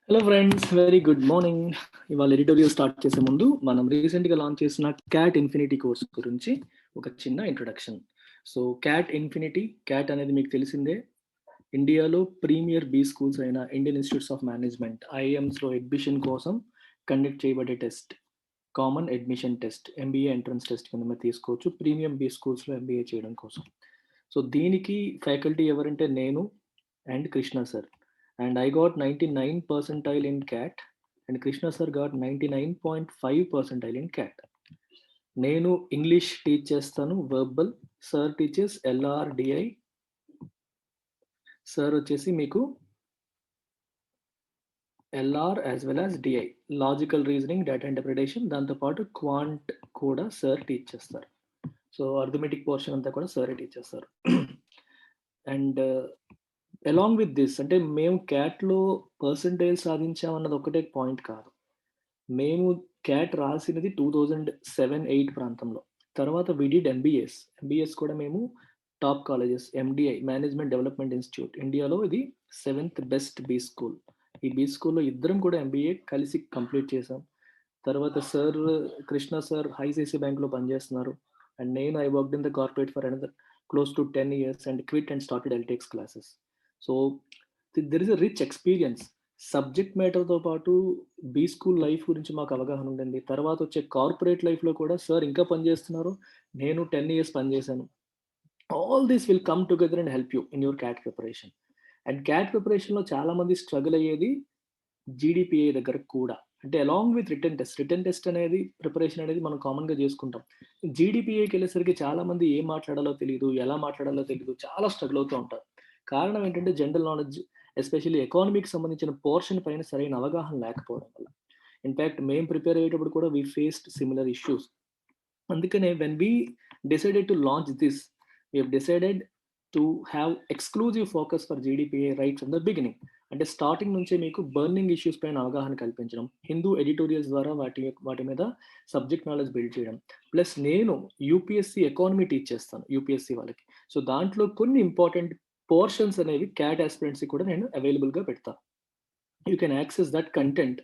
Hello friends, very good morning. ఇవాళ editorial start చేసే ముందు మనం రీసెంట్గా లాంచ్ చేసిన క్యాట్ ఇన్ఫినిటీ కోర్స్ గురించి ఒక చిన్న ఇంట్రొడక్షన్. సో క్యాట్ అనేది మీకు తెలిసిందే. ఇండియాలో ప్రీమియర్ బీ స్కూల్స్ అయిన ఇండియన్ ఇన్స్టిట్యూట్స్ ఆఫ్ మేనేజ్మెంట్ ఐఐఎమ్స్లో అడ్మిషన్ కోసం కండక్ట్ చేయబడే test, common admission test, MBA entrance test కింద మీరు తీసుకోవచ్చు ప్రీమియం బీ స్కూల్స్లో ఎంబీఏ చేయడం కోసం. సో దీనికి ఫ్యాకల్టీ ఎవరంటే నేను and Krishna sir. And I got 99 percentile in CAT and Krishna sir got 99.5 percentile in CAT. నేను ఇంగ్లీష్ టీచ్ చేస్తాను వర్బల్, సార్ టీచర్స్ ఎల్ఆర్డిఐ. సార్ వచ్చేసి మీకు LR as well as DI, logical reasoning, data interpretation, దాంతోపాటు quant కూడా sir teach చేస్తారు. So arithmetic portion అంతా కూడా సారే టీచ్ చేస్తారు. అండ్ అలాంగ్ విత్ దిస్, అంటే మేము క్యాట్లో పర్సంటేజ్ సాధించామన్నది ఒకటే పాయింట్ కాదు. మేము క్యాట్ రాసినది 2007-8 ప్రాంతంలో. తర్వాత విడిడ్ ఎంబీఎస్ కూడా మేము top colleges, MDI management development institute, ఇండియాలో ఇది 7th బెస్ట్ బీ స్కూల్. ఈ బీ స్కూల్లో ఇద్దరం కూడా ఎంబీఏ కలిసి కంప్లీట్ చేసాం. తర్వాత సార్ కృష్ణ సార్ ఐసిఐసిఐ బ్యాంక్లో పనిచేస్తున్నారు. అండ్ నేను I worked in the corporate for another close to 10 years and quit and started Eltex classes. So there is a rich experience. Subject మ్యాటర్తో పాటు బీ స్కూల్ లైఫ్ గురించి మాకు అవగాహన ఉండింది. తర్వాత వచ్చే కార్పొరేట్ లైఫ్లో కూడా సార్ ఇంకా పనిచేస్తున్నారు, నేను 10 years పనిచేశాను. All this will come together and help you in your CAT preparation. And CAT ప్రిపరేషన్లో చాలామంది స్ట్రగుల్ అయ్యేది జీడిపిఏ దగ్గర కూడా. అంటే అలాంగ్ విత్ రిటర్న్ టెస్ట్ అనేది ప్రిపరేషన్ అనేది మనం కామన్గా చేసుకుంటాం. జీడిపిఏకి వెళ్ళేసరికి చాలామంది ఏం మాట్లాడాలో తెలియదు, ఎలా మాట్లాడాలో తెలియదు, చాలా స్ట్రగుల్ అవుతూ ఉంటారు. కారణం ఏంటంటే జనరల్ నాలెడ్జ్, ఎస్పెషల్లీ ఎకానమీకి సంబంధించిన పోర్షన్ పైన సరైన అవగాహన లేకపోవడం వల్ల. ఇన్ఫ్యాక్ట్ మేము ప్రిపేర్ అయ్యేటప్పుడు కూడా వీ ఫేస్డ్ సిమిలర్ ఇష్యూస్. అందుకనే when we decided to launch this, we have decided to have exclusive focus for GDPI right from the beginning. అంటే స్టార్టింగ్ నుంచే మీకు బర్నింగ్ ఇష్యూస్ పైన అవగాహన కల్పించడం, హిందూ ఎడిటోరియల్స్ ద్వారా వాటి మీద సబ్జెక్ట్ నాలెడ్జ్ బిల్డ్ చేయడం. ప్లస్ నేను యూపీఎస్సీ ఎకానమీ టీచ్ చేస్తాను యూపీఎస్సీ వాళ్ళకి. సో దాంట్లో కొన్ని ఇంపార్టెంట్ పోర్షన్స్ అనేవి క్యాట్ ఆస్పిరెంట్స్కి కూడా నేను అవైలబుల్గా పెడతాను. You can access that content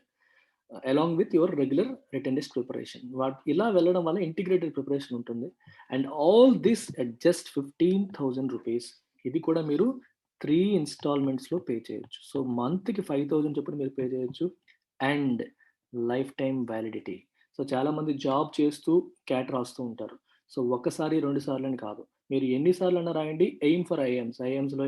along with your regular written test preparation. ఇలా వెళ్ళడం వల్ల ఇంటిగ్రేటెడ్ ప్రిపరేషన్ ఉంటుంది. And all this at just 15,000 rupees. ఇది కూడా మీరు 3 ఇన్స్టాల్మెంట్స్లో పే చేయొచ్చు. సో మంత్కి 5,000 చొప్పున మీరు పే చేయొచ్చు. And life time validity. So చాలామంది జాబ్ చేస్తూ క్యాట్ రాస్తూ ఉంటారు. సో ఒకసారి 2 సార్లు అని కాదు, మీరు ఎన్నిసార్లు అన్నా రాయండి. ఎయిమ్ ఫర్ ఐఎమ్స్లో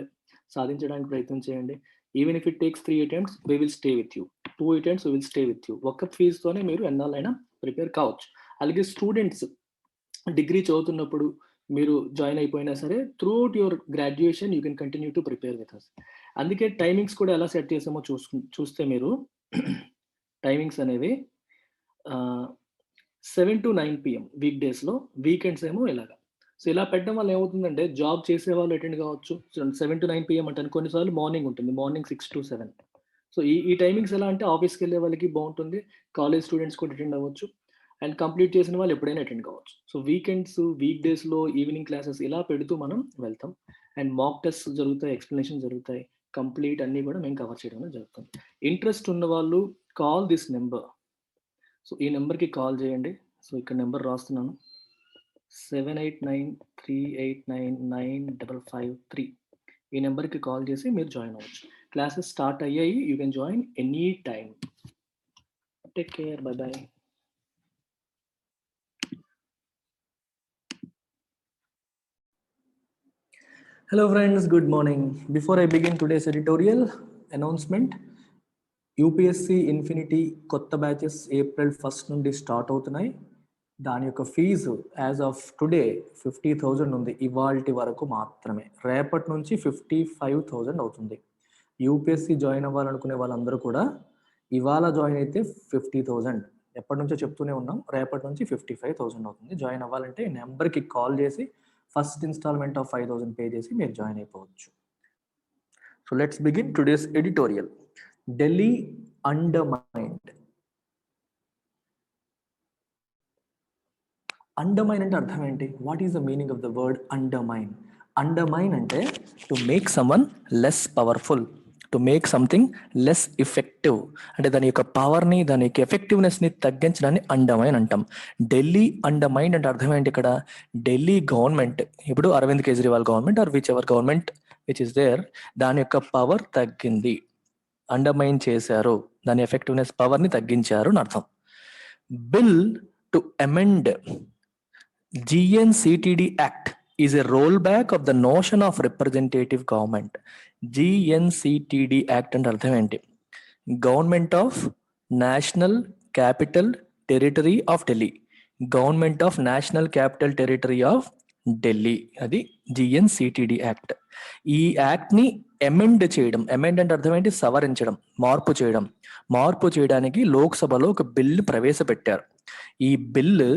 సాధించడానికి ప్రయత్నం చేయండి. Even if it takes 3 attempts, we will stay with you. 2 attempts, we will stay with you. ఒక్క ఫీజుతోనే మీరు ఎన్నాళ్ళైనా ప్రిపేర్ కావచ్చు. అలాగే స్టూడెంట్స్ డిగ్రీ చదువుతున్నప్పుడు మీరు జాయిన్ అయిపోయినా సరే, throughout your graduation you can continue to prepare with us. అందుకే టైమింగ్స్ కూడా ఎలా సెట్ చేసామో చూస్తే మీరు టైమింగ్స్ అనేవి 7 to 9 PM వీక్ డేస్లో, వీకెండ్స్ ఏమో ఇలాగా. సో ఇలా పెట్టడం వల్ల ఏమవుతుందంటే జాబ్ చేసే వాళ్ళు అటెండ్ కావచ్చు. 7 to 9 PM అంటే కొన్నిసార్లు మార్నింగ్ ఉంటుంది, మార్నింగ్ 6 to 7. సో ఈ టైమింగ్స్ ఎలా అంటే ఆఫీస్కి వెళ్ళే వాళ్ళకి బాగుంటుంది, కాలేజ్ స్టూడెంట్స్ కూడా అటెండ్ అవ్వచ్చు, అండ్ కంప్లీట్ చేసిన వాళ్ళు ఎప్పుడైనా అటెండ్ కావచ్చు. సో వీకెండ్స్, వీక్ డేస్లో ఈవినింగ్ క్లాసెస్ ఇలా పెడుతూ మనం వెళ్తాం. అండ్ మాక్ టెస్ట్ జరుగుతాయి, ఎక్స్ప్లెనేషన్ జరుగుతాయి, కంప్లీట్ అన్నీ కూడా మేము కవర్ చేయడం జరుగుతుంది. ఇంట్రెస్ట్ ఉన్న వాళ్ళు కాల్ దిస్ నెంబర్. సో ఈ నెంబర్కి కాల్ చేయండి. సో ఇక్కడ నెంబర్ రాస్తున్నాను, 7893899553. ఈ నెంబర్కి కాల్ చేసి మీరు జాయిన్ అవ్వచ్చు. క్లాసెస్ స్టార్ట్ అయ్యాయి, you can join any time. Take care, by by. Hello friends, good morning. Before I begin today's editorial announcement, UPSC infinity కొత్త బ్యాచెస్ April 1st నుండి స్టార్ట్ అవుతున్నాయి. దాని యొక్క ఫీజు యాజ్ ఆఫ్ టుడే 50,000 ఉంది, ఇవాల్టి వరకు మాత్రమే. రేపటి నుంచి 55,000 అవుతుంది. యూపీఎస్సీ జాయిన్ అవ్వాలనుకునే వాళ్ళందరూ కూడా ఇవాళ జాయిన్ అయితే 50,000, ఎప్పటి నుంచో చెప్తూనే ఉన్నాం, రేపటి నుంచి 55,000 అవుతుంది. జాయిన్ అవ్వాలంటే ఈ నెంబర్కి కాల్ చేసి ఫస్ట్ ఇన్స్టాల్మెంట్ ఆఫ్ 5,000 పే చేసి మీరు జాయిన్ అయిపోవచ్చు. So let's begin today's editorial. Delhi undermined. Undermine అంటే అర్థం ఏంటి? What is the meaning of the word undermine? Undermine అంటే to make someone less powerful. To make something less effective, అంటే దాని యొక్క పవర్ని, దాని యొక్క ఎఫెక్టివ్నెస్ని తగ్గించడాన్ని అండర్మైన్ అంటాం. ఢిల్లీ అండర్మైన్ అంటే అర్థం ఏంటి ఇక్కడ? ఢిల్లీ గవర్నమెంట్, ఇప్పుడు Arvind Kejriwal government or whichever government which is there, దాని యొక్క పవర్ తగ్గింది, అండర్మైన్ చేశారు, దాని ఎఫెక్టివ్నెస్ పవర్ని తగ్గించారు అని అర్థం. Bill to amend GNCTD Act is a rollback of the notion of representative government. GNCTD Act అంటే అర్థం ఏంటి? Government of national capital territory of Delhi, government of national capital territory of Delhi, అది GNCTD యాక్ట్. ఈ act ని amend చేయడం, amend అంటే అర్థం ఏంటి? సవరించడం, మార్పు చేయడం. మార్పు చేయడానికి లోక్సభలో ఒక బిల్లు ప్రవేశపెట్టారు. ఈ bill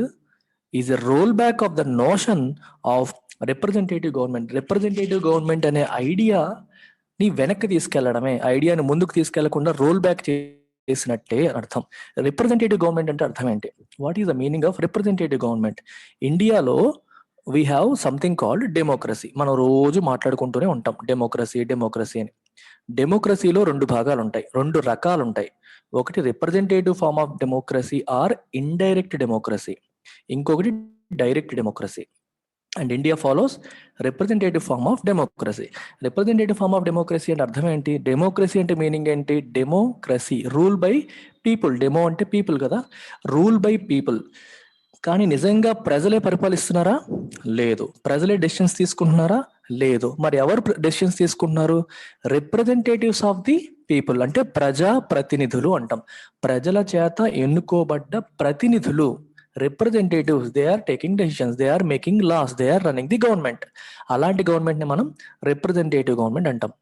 is a roll back of the notion of representative government. Representative government అనే ఐడియాని వెనక్కి తీసుకెళ్లడమే, ఐడియాని ముందుకు తీసుకెళ్లకుండా రోల్ బ్యాక్ చేసినట్టే అర్థం. రిప్రజెంటేటివ్ గవర్నమెంట్ అంటే అర్థం ఏంటి? What is the meaning of representative government? ఇండియాలో we have something called democracy. మనం రోజు మాట్లాడుకుంటూనే ఉంటాం డెమోక్రసీ డెమోక్రసీ అని. డెమోక్రసీలో రెండు భాగాలు ఉంటాయి, రెండు రకాలు ఉంటాయి. ఒకటి representative form of democracy or indirect democracy, ఇంకొకటి direct democracy. And India follows representative form of democracy. Representative form of democracy అంటే అర్థం ఏంటి? డెమోక్రసీ అంటే మీనింగ్ ఏంటి? Democracy, rule by people. Demo అంటే పీపుల్ కదా, రూల్ బై పీపుల్. కానీ నిజంగా ప్రజలే పరిపాలిస్తున్నారా? లేదు. ప్రజలే డెసిషన్స్ తీసుకుంటున్నారా? లేదు. మరి ఎవరు డెసిషన్స్ తీసుకుంటున్నారు? రిప్రజెంటేటివ్స్ ఆఫ్ ది పీపుల్, అంటే ప్రజా ప్రతినిధులు అంటాం. ప్రజల చేత ఎన్నుకోబడ్డ ప్రతినిధులు, representatives, they are taking decisions, they are making laws, they are running the government. అలాంటి గవర్నమెంట్ ని మనం రిప్రజెంటేటివ్ గవర్నమెంట్ అంటాం.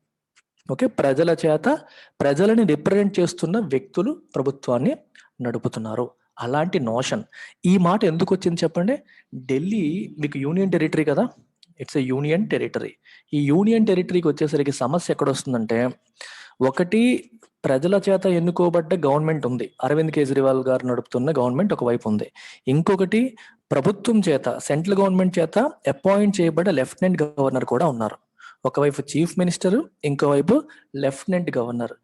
ఓకే, ప్రజల చేత ప్రజలని రిప్రజెంట్ చేస్తున్న వ్యక్తులు ప్రభుత్వాన్ని నడుపుతున్నారు, అలాంటి నోషన్. ఈ మాట ఎందుకు వచ్చింది చెప్పండి? ఢిల్లీ మీకు యూనియన్ టెరిటరీ కదా, ఇట్స్ ఎ యూనియన్ టెరిటరీ. ఈ యూనియన్ టెరిటరీకి వచ్చేసరికి సమస్య ఎక్కడ వస్తుందంటే, ఒకటి ప్రజల చేత ఎన్నుకోబడ్డ గవర్నమెంట్ ఉంది, అరవింద్ కేజ్రీవాల్ గారు నడుపుతున్న గవర్నమెంట్ ఒకవైపు ఉంది. ఇంకొకటి ప్రభుత్వం చేత, సెంట్రల్ గవర్నమెంట్ చేత అపాయింట్ చేయబడ్డ లెఫ్టినెంట్ గవర్నర్ కూడా ఉన్నారు. ఒకవైపు చీఫ్ మినిస్టర్, ఇంకోవైపు లెఫ్టినెంట్ గవర్నర్.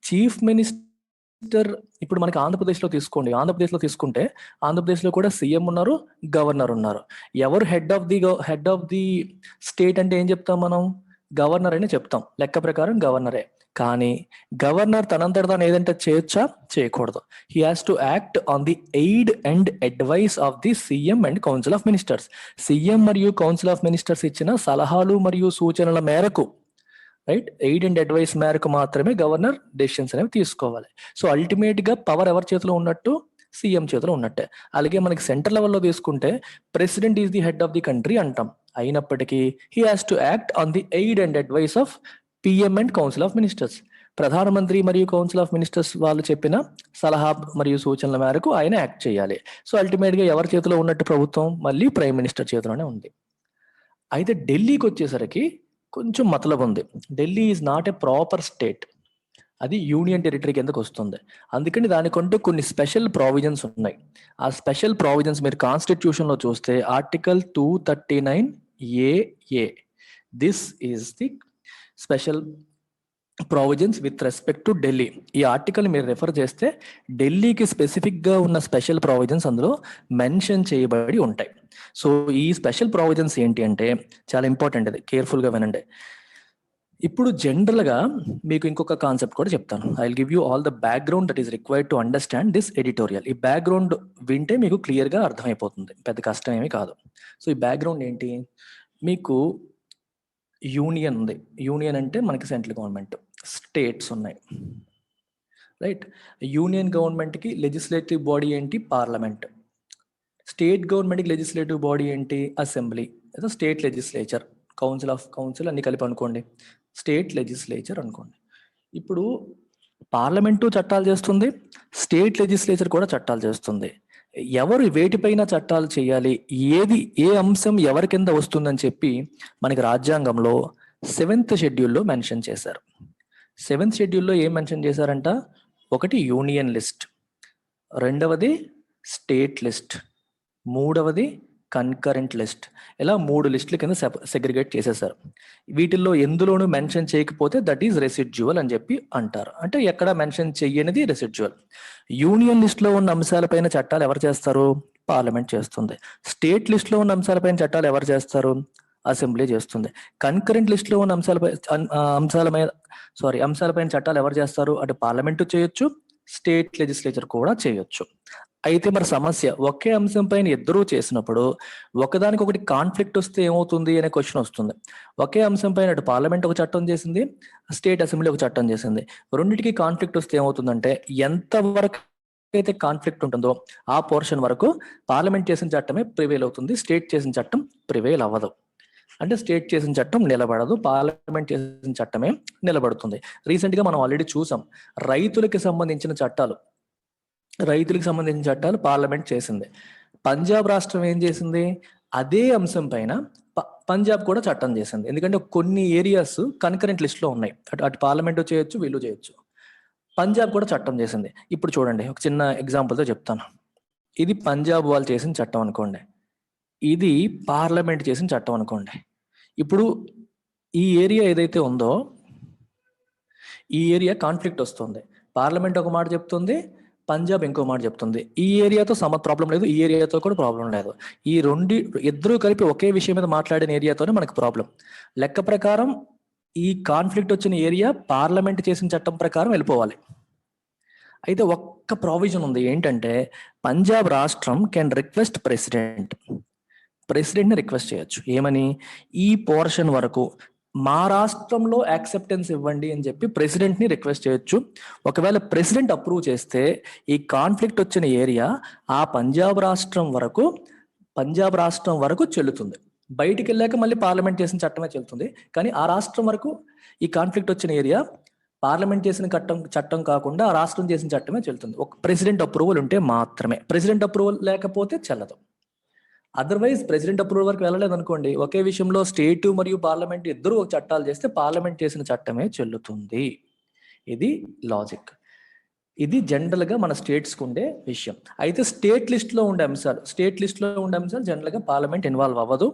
చీఫ్ మినిస్టర్ ఇప్పుడు మనకి ఆంధ్రప్రదేశ్లో తీసుకోండి, ఆంధ్రప్రదేశ్లో తీసుకుంటే ఆంధ్రప్రదేశ్లో కూడా సీఎం ఉన్నారు, గవర్నర్ ఉన్నారు. ఎవరు హెడ్ ఆఫ్ ది స్టేట్ అంటే ఏం చెప్తాం మనం? గవర్నర్ అని చెప్తాం, లెక్క ప్రకారం గవర్నరే. కానీ గవర్నర్ తనంతట తాను ఏదంటే చేయొచ్చా? చేయకూడదు. He has to act on the aid and advice of the CM and council of ministers. CM మరియు కౌన్సిల్ ఆఫ్ మినిస్టర్స్ ఇచ్చిన సలహాలు మరియు సూచనల మేరకు, రైట్, ఎయిడ్ అండ్ అడ్వైస్ మేరకు మాత్రమే గవర్నర్ డెసిషన్స్ అనేవి తీసుకోవాలి. సో అల్టిమేట్ గా పవర్ ఎవరి చేతిలో ఉన్నట్టు? సీఎం చేతిలో ఉన్నట్టే. అలాగే మనకి సెంట్రల్ లెవెల్లో తీసుకుంటే president is the head of the country అంటాం. అయినప్పటికీ he has to act on the aid and advice of PM and council of ministers. ప్రధానమంత్రి మరియు కౌన్సిల్ ఆఫ్ మినిస్టర్స్ వాళ్ళు చెప్పిన సలహా మరియు సూచనల మేరకు ఆయన యాక్ట్ చేయాలి. సో అల్టిమేట్ గా ఎవరి చేతిలో ఉన్నట్టు ప్రభుత్వం? మళ్ళీ ప్రైమ్ మినిస్టర్ చేతిలోనే ఉంది. అయితే ఢిల్లీకి వచ్చేసరికి కొంచెం మతలబు ఉంది. Delhi is not a proper state, అది యూనియన్ టెరిటరీ కిందకు వస్తుంది. అందుకని దానికంటూ కొన్ని స్పెషల్ ప్రావిజన్స్ ఉన్నాయి. ఆ స్పెషల్ ప్రావిజన్స్ మీరు కాన్స్టిట్యూషన్ లో చూస్తే article 239AA, this is the special provisions with respect to Delhi. ఈ ఆర్టికల్ మీరు రెఫర్ చేస్తే ఢిల్లీకి స్పెసిఫిక్ గా ఉన్న స్పెషల్ ప్రావిజన్స్ అందులో మెన్షన్ చేయబడి ఉంటాయి. సో ఈ స్పెషల్ ప్రావిజన్స్ ఏంటి అంటే చాలా ఇంపార్టెంట్, అది కేర్ఫుల్ గా వినండి. ఇప్పుడు జనరల్ గా మీకు ఇంకొక కాన్సెప్ట్ కూడా చెప్తాను. I will give you all the background that is required to understand this editorial. ఈ బ్యాక్గ్రౌండ్ వింటే మీకు క్లియర్ గా అర్థమైపోతుంది, పెద్ద కష్టం ఏమీ కాదు. సో ఈ బ్యాక్గ్రౌండ్ ఏంటి? మీకు యూనియన్ ఉంది. యూనియన్ అంటే మనకి సెంట్రల్ గవర్నమెంట్, స్టేట్స్ ఉన్నాయి, రైట్. యూనియన్ గవర్నమెంట్ కి లెజిస్లేటివ్ బాడీ ఏంటి? పార్లమెంట్. స్టేట్ గవర్నమెంట్ కి లెజిస్లేటివ్ బాడీ ఏంటి? అసెంబ్లీ, లేదా స్టేట్ లెజిస్లేచర్, కౌన్సిల్ అన్ని కలిపి అనుకోండి, స్టేట్ లెజిస్లేచర్ అనుకోండి. ఇప్పుడు పార్లమెంటు చట్టాలు చేస్తుంది, స్టేట్ లెజిస్లేచర్ కూడా చట్టాలు చేస్తుంది. ఎవరు వేటిపైన చట్టాలు చేయాలి, ఏ అంశం ఎవరి కింద వస్తుందని చెప్పి మనకి రాజ్యాంగంలో 7th షెడ్యూల్లో మెన్షన్ చేశారు. 7th షెడ్యూల్లో ఏం మెన్షన్ చేశారంట? ఒకటి యూనియన్ లిస్ట్, రెండవది స్టేట్ లిస్ట్, మూడవది కన్కరెంట్ లిస్ట్, ఇలా 3 లిస్టుల కింద సెగ్రిగేట్ చేసేసారు. వీటిల్లో ఎందులోనూ మెన్షన్ చేయకపోతే దట్ ఈజ్ రెసిడ్యువల్ అని చెప్పి అంటారు. అంటే ఎక్కడ మెన్షన్ చెయ్యనిది రెసిడ్యువల్. యూనియన్ లిస్ట్ లో ఉన్న అంశాలపైన చట్టాలు ఎవరు చేస్తారు? పార్లమెంట్ చేస్తుంది. స్టేట్ లిస్ట్ లో ఉన్న అంశాలపైన చట్టాలు ఎవరు చేస్తారు? అసెంబ్లీ చేస్తుంది. కన్కరెంట్ లిస్ట్ లో ఉన్న అంశాలపైన చట్టాలు ఎవరు చేస్తారు? అంటే పార్లమెంటు చేయొచ్చు, స్టేట్ లెజిస్లేచర్ కూడా చేయొచ్చు. అయితే మరి సమస్య, ఒకే అంశం పైన ఇద్దరూ చేసినప్పుడు ఒకదానికొకటి కాన్ఫ్లిక్ట్ వస్తే ఏమవుతుంది అనే క్వశ్చన్ వస్తుంది. ఒకే అంశం పైన అటు పార్లమెంట్ ఒక చట్టం చేసింది, స్టేట్ అసెంబ్లీ ఒక చట్టం చేసింది. రెండింటికి కాన్ఫ్లిక్ట్ వస్తే ఏమవుతుందంటే ఎంత వరకు అయితే కాన్ఫ్లిక్ట్ ఉంటుందో ఆ పోర్షన్ వరకు పార్లమెంట్ చేసిన చట్టమే ప్రివేల్ అవుతుంది, స్టేట్ చేసిన చట్టం ప్రివేల్ అవ్వదు. అంటే స్టేట్ చేసిన చట్టం నిలబడదు, పార్లమెంట్ చేసిన చట్టమే నిలబడుతుంది. రీసెంట్ గా మనం ఆల్రెడీ చూసాం, రైతులకు సంబంధించిన చట్టాలు పార్లమెంట్ చేసింది. పంజాబ్ రాష్ట్రం ఏం చేసింది? అదే అంశం పైన పంజాబ్ కూడా చట్టం చేసింది. ఎందుకంటే కొన్ని ఏరియాస్ కన్కరెంట్ లిస్ట్ లో ఉన్నాయి, అటు పార్లమెంట్ చేయొచ్చు, వీళ్ళు చేయొచ్చు. పంజాబ్ కూడా చట్టం చేసింది. ఇప్పుడు చూడండి, ఒక చిన్న ఎగ్జాంపుల్తో చెప్తాను. ఇది పంజాబ్ వాళ్ళు చేసిన చట్టం అనుకోండి, ఇది పార్లమెంట్ చేసిన చట్టం అనుకోండి. ఇప్పుడు ఈ ఏరియా ఏదైతే ఉందో ఈ ఏరియా కాన్ఫ్లిక్ట్ వస్తుంది. పార్లమెంట్ ఒక మాట చెప్తుంది, పంజాబ్ ఇంకో మాట చెప్తుంది. ఈ ఏరియాతో ప్రాబ్లం లేదు, ఈ ఏరియాతో కూడా ప్రాబ్లం లేదు. ఈ ఇద్దరూ కలిపి ఒకే విషయం మీద మాట్లాడిన ఏరియాతోనే మనకు ప్రాబ్లం. లెక్క ప్రకారం ఈ కాన్ఫ్లిక్ట్ వచ్చిన ఏరియా పార్లమెంట్ చేసిన చట్టం ప్రకారం వెళ్ళిపోవాలి. అయితే ఒక్క ప్రావిజన్ ఉంది, ఏంటంటే పంజాబ్ రాష్ట్రం కెన్ రిక్వెస్ట్ ప్రెసిడెంట్ని రిక్వెస్ట్ చేయొచ్చు. ఏమని? ఈ పోర్షన్ వరకు మా రాష్ట్రంలో యాక్సెప్టెన్స్ ఇవ్వండి అని చెప్పి ప్రెసిడెంట్ని రిక్వెస్ట్ చేయొచ్చు. ఒకవేళ ప్రెసిడెంట్ అప్రూవ్ చేస్తే ఈ కాన్ఫ్లిక్ట్ వచ్చిన ఏరియా ఆ పంజాబ్ రాష్ట్రం వరకు చెల్లుతుంది. బయటికి వెళ్ళాక మళ్ళీ పార్లమెంట్ చేసిన చట్టమే చెల్లుతుంది. కానీ ఆ రాష్ట్రం వరకు ఈ కాన్ఫ్లిక్ట్ వచ్చిన ఏరియా పార్లమెంట్ చేసిన చట్టం కాకుండా ఆ రాష్ట్రం చేసిన చట్టమే చెల్లుతుంది. ఒక ప్రెసిడెంట్ అప్రూవల్ ఉంటే మాత్రమే. ప్రెసిడెంట్ అప్రూవల్ లేకపోతే చెల్లదు. అదర్వైజ్ ప్రెసిడెంట్ అప్రూవల్ వరకు వెళ్ళలేదు అనుకోండి, ఒకే విషయంలో స్టేట్ మరియు పార్లమెంట్ ఇద్దరు ఒక చట్టాలు చేస్తే పార్లమెంట్ చేసిన చట్టమే చెల్లుతుంది. ఇది లాజిక్. ఇది జనరల్ గా మన స్టేట్స్ కు ఉండే విషయం. అయితే స్టేట్ లిస్ట్ లో ఉండే అంశాలు జనరల్ గా పార్లమెంట్ ఇన్వాల్వ్ అవ్వదు,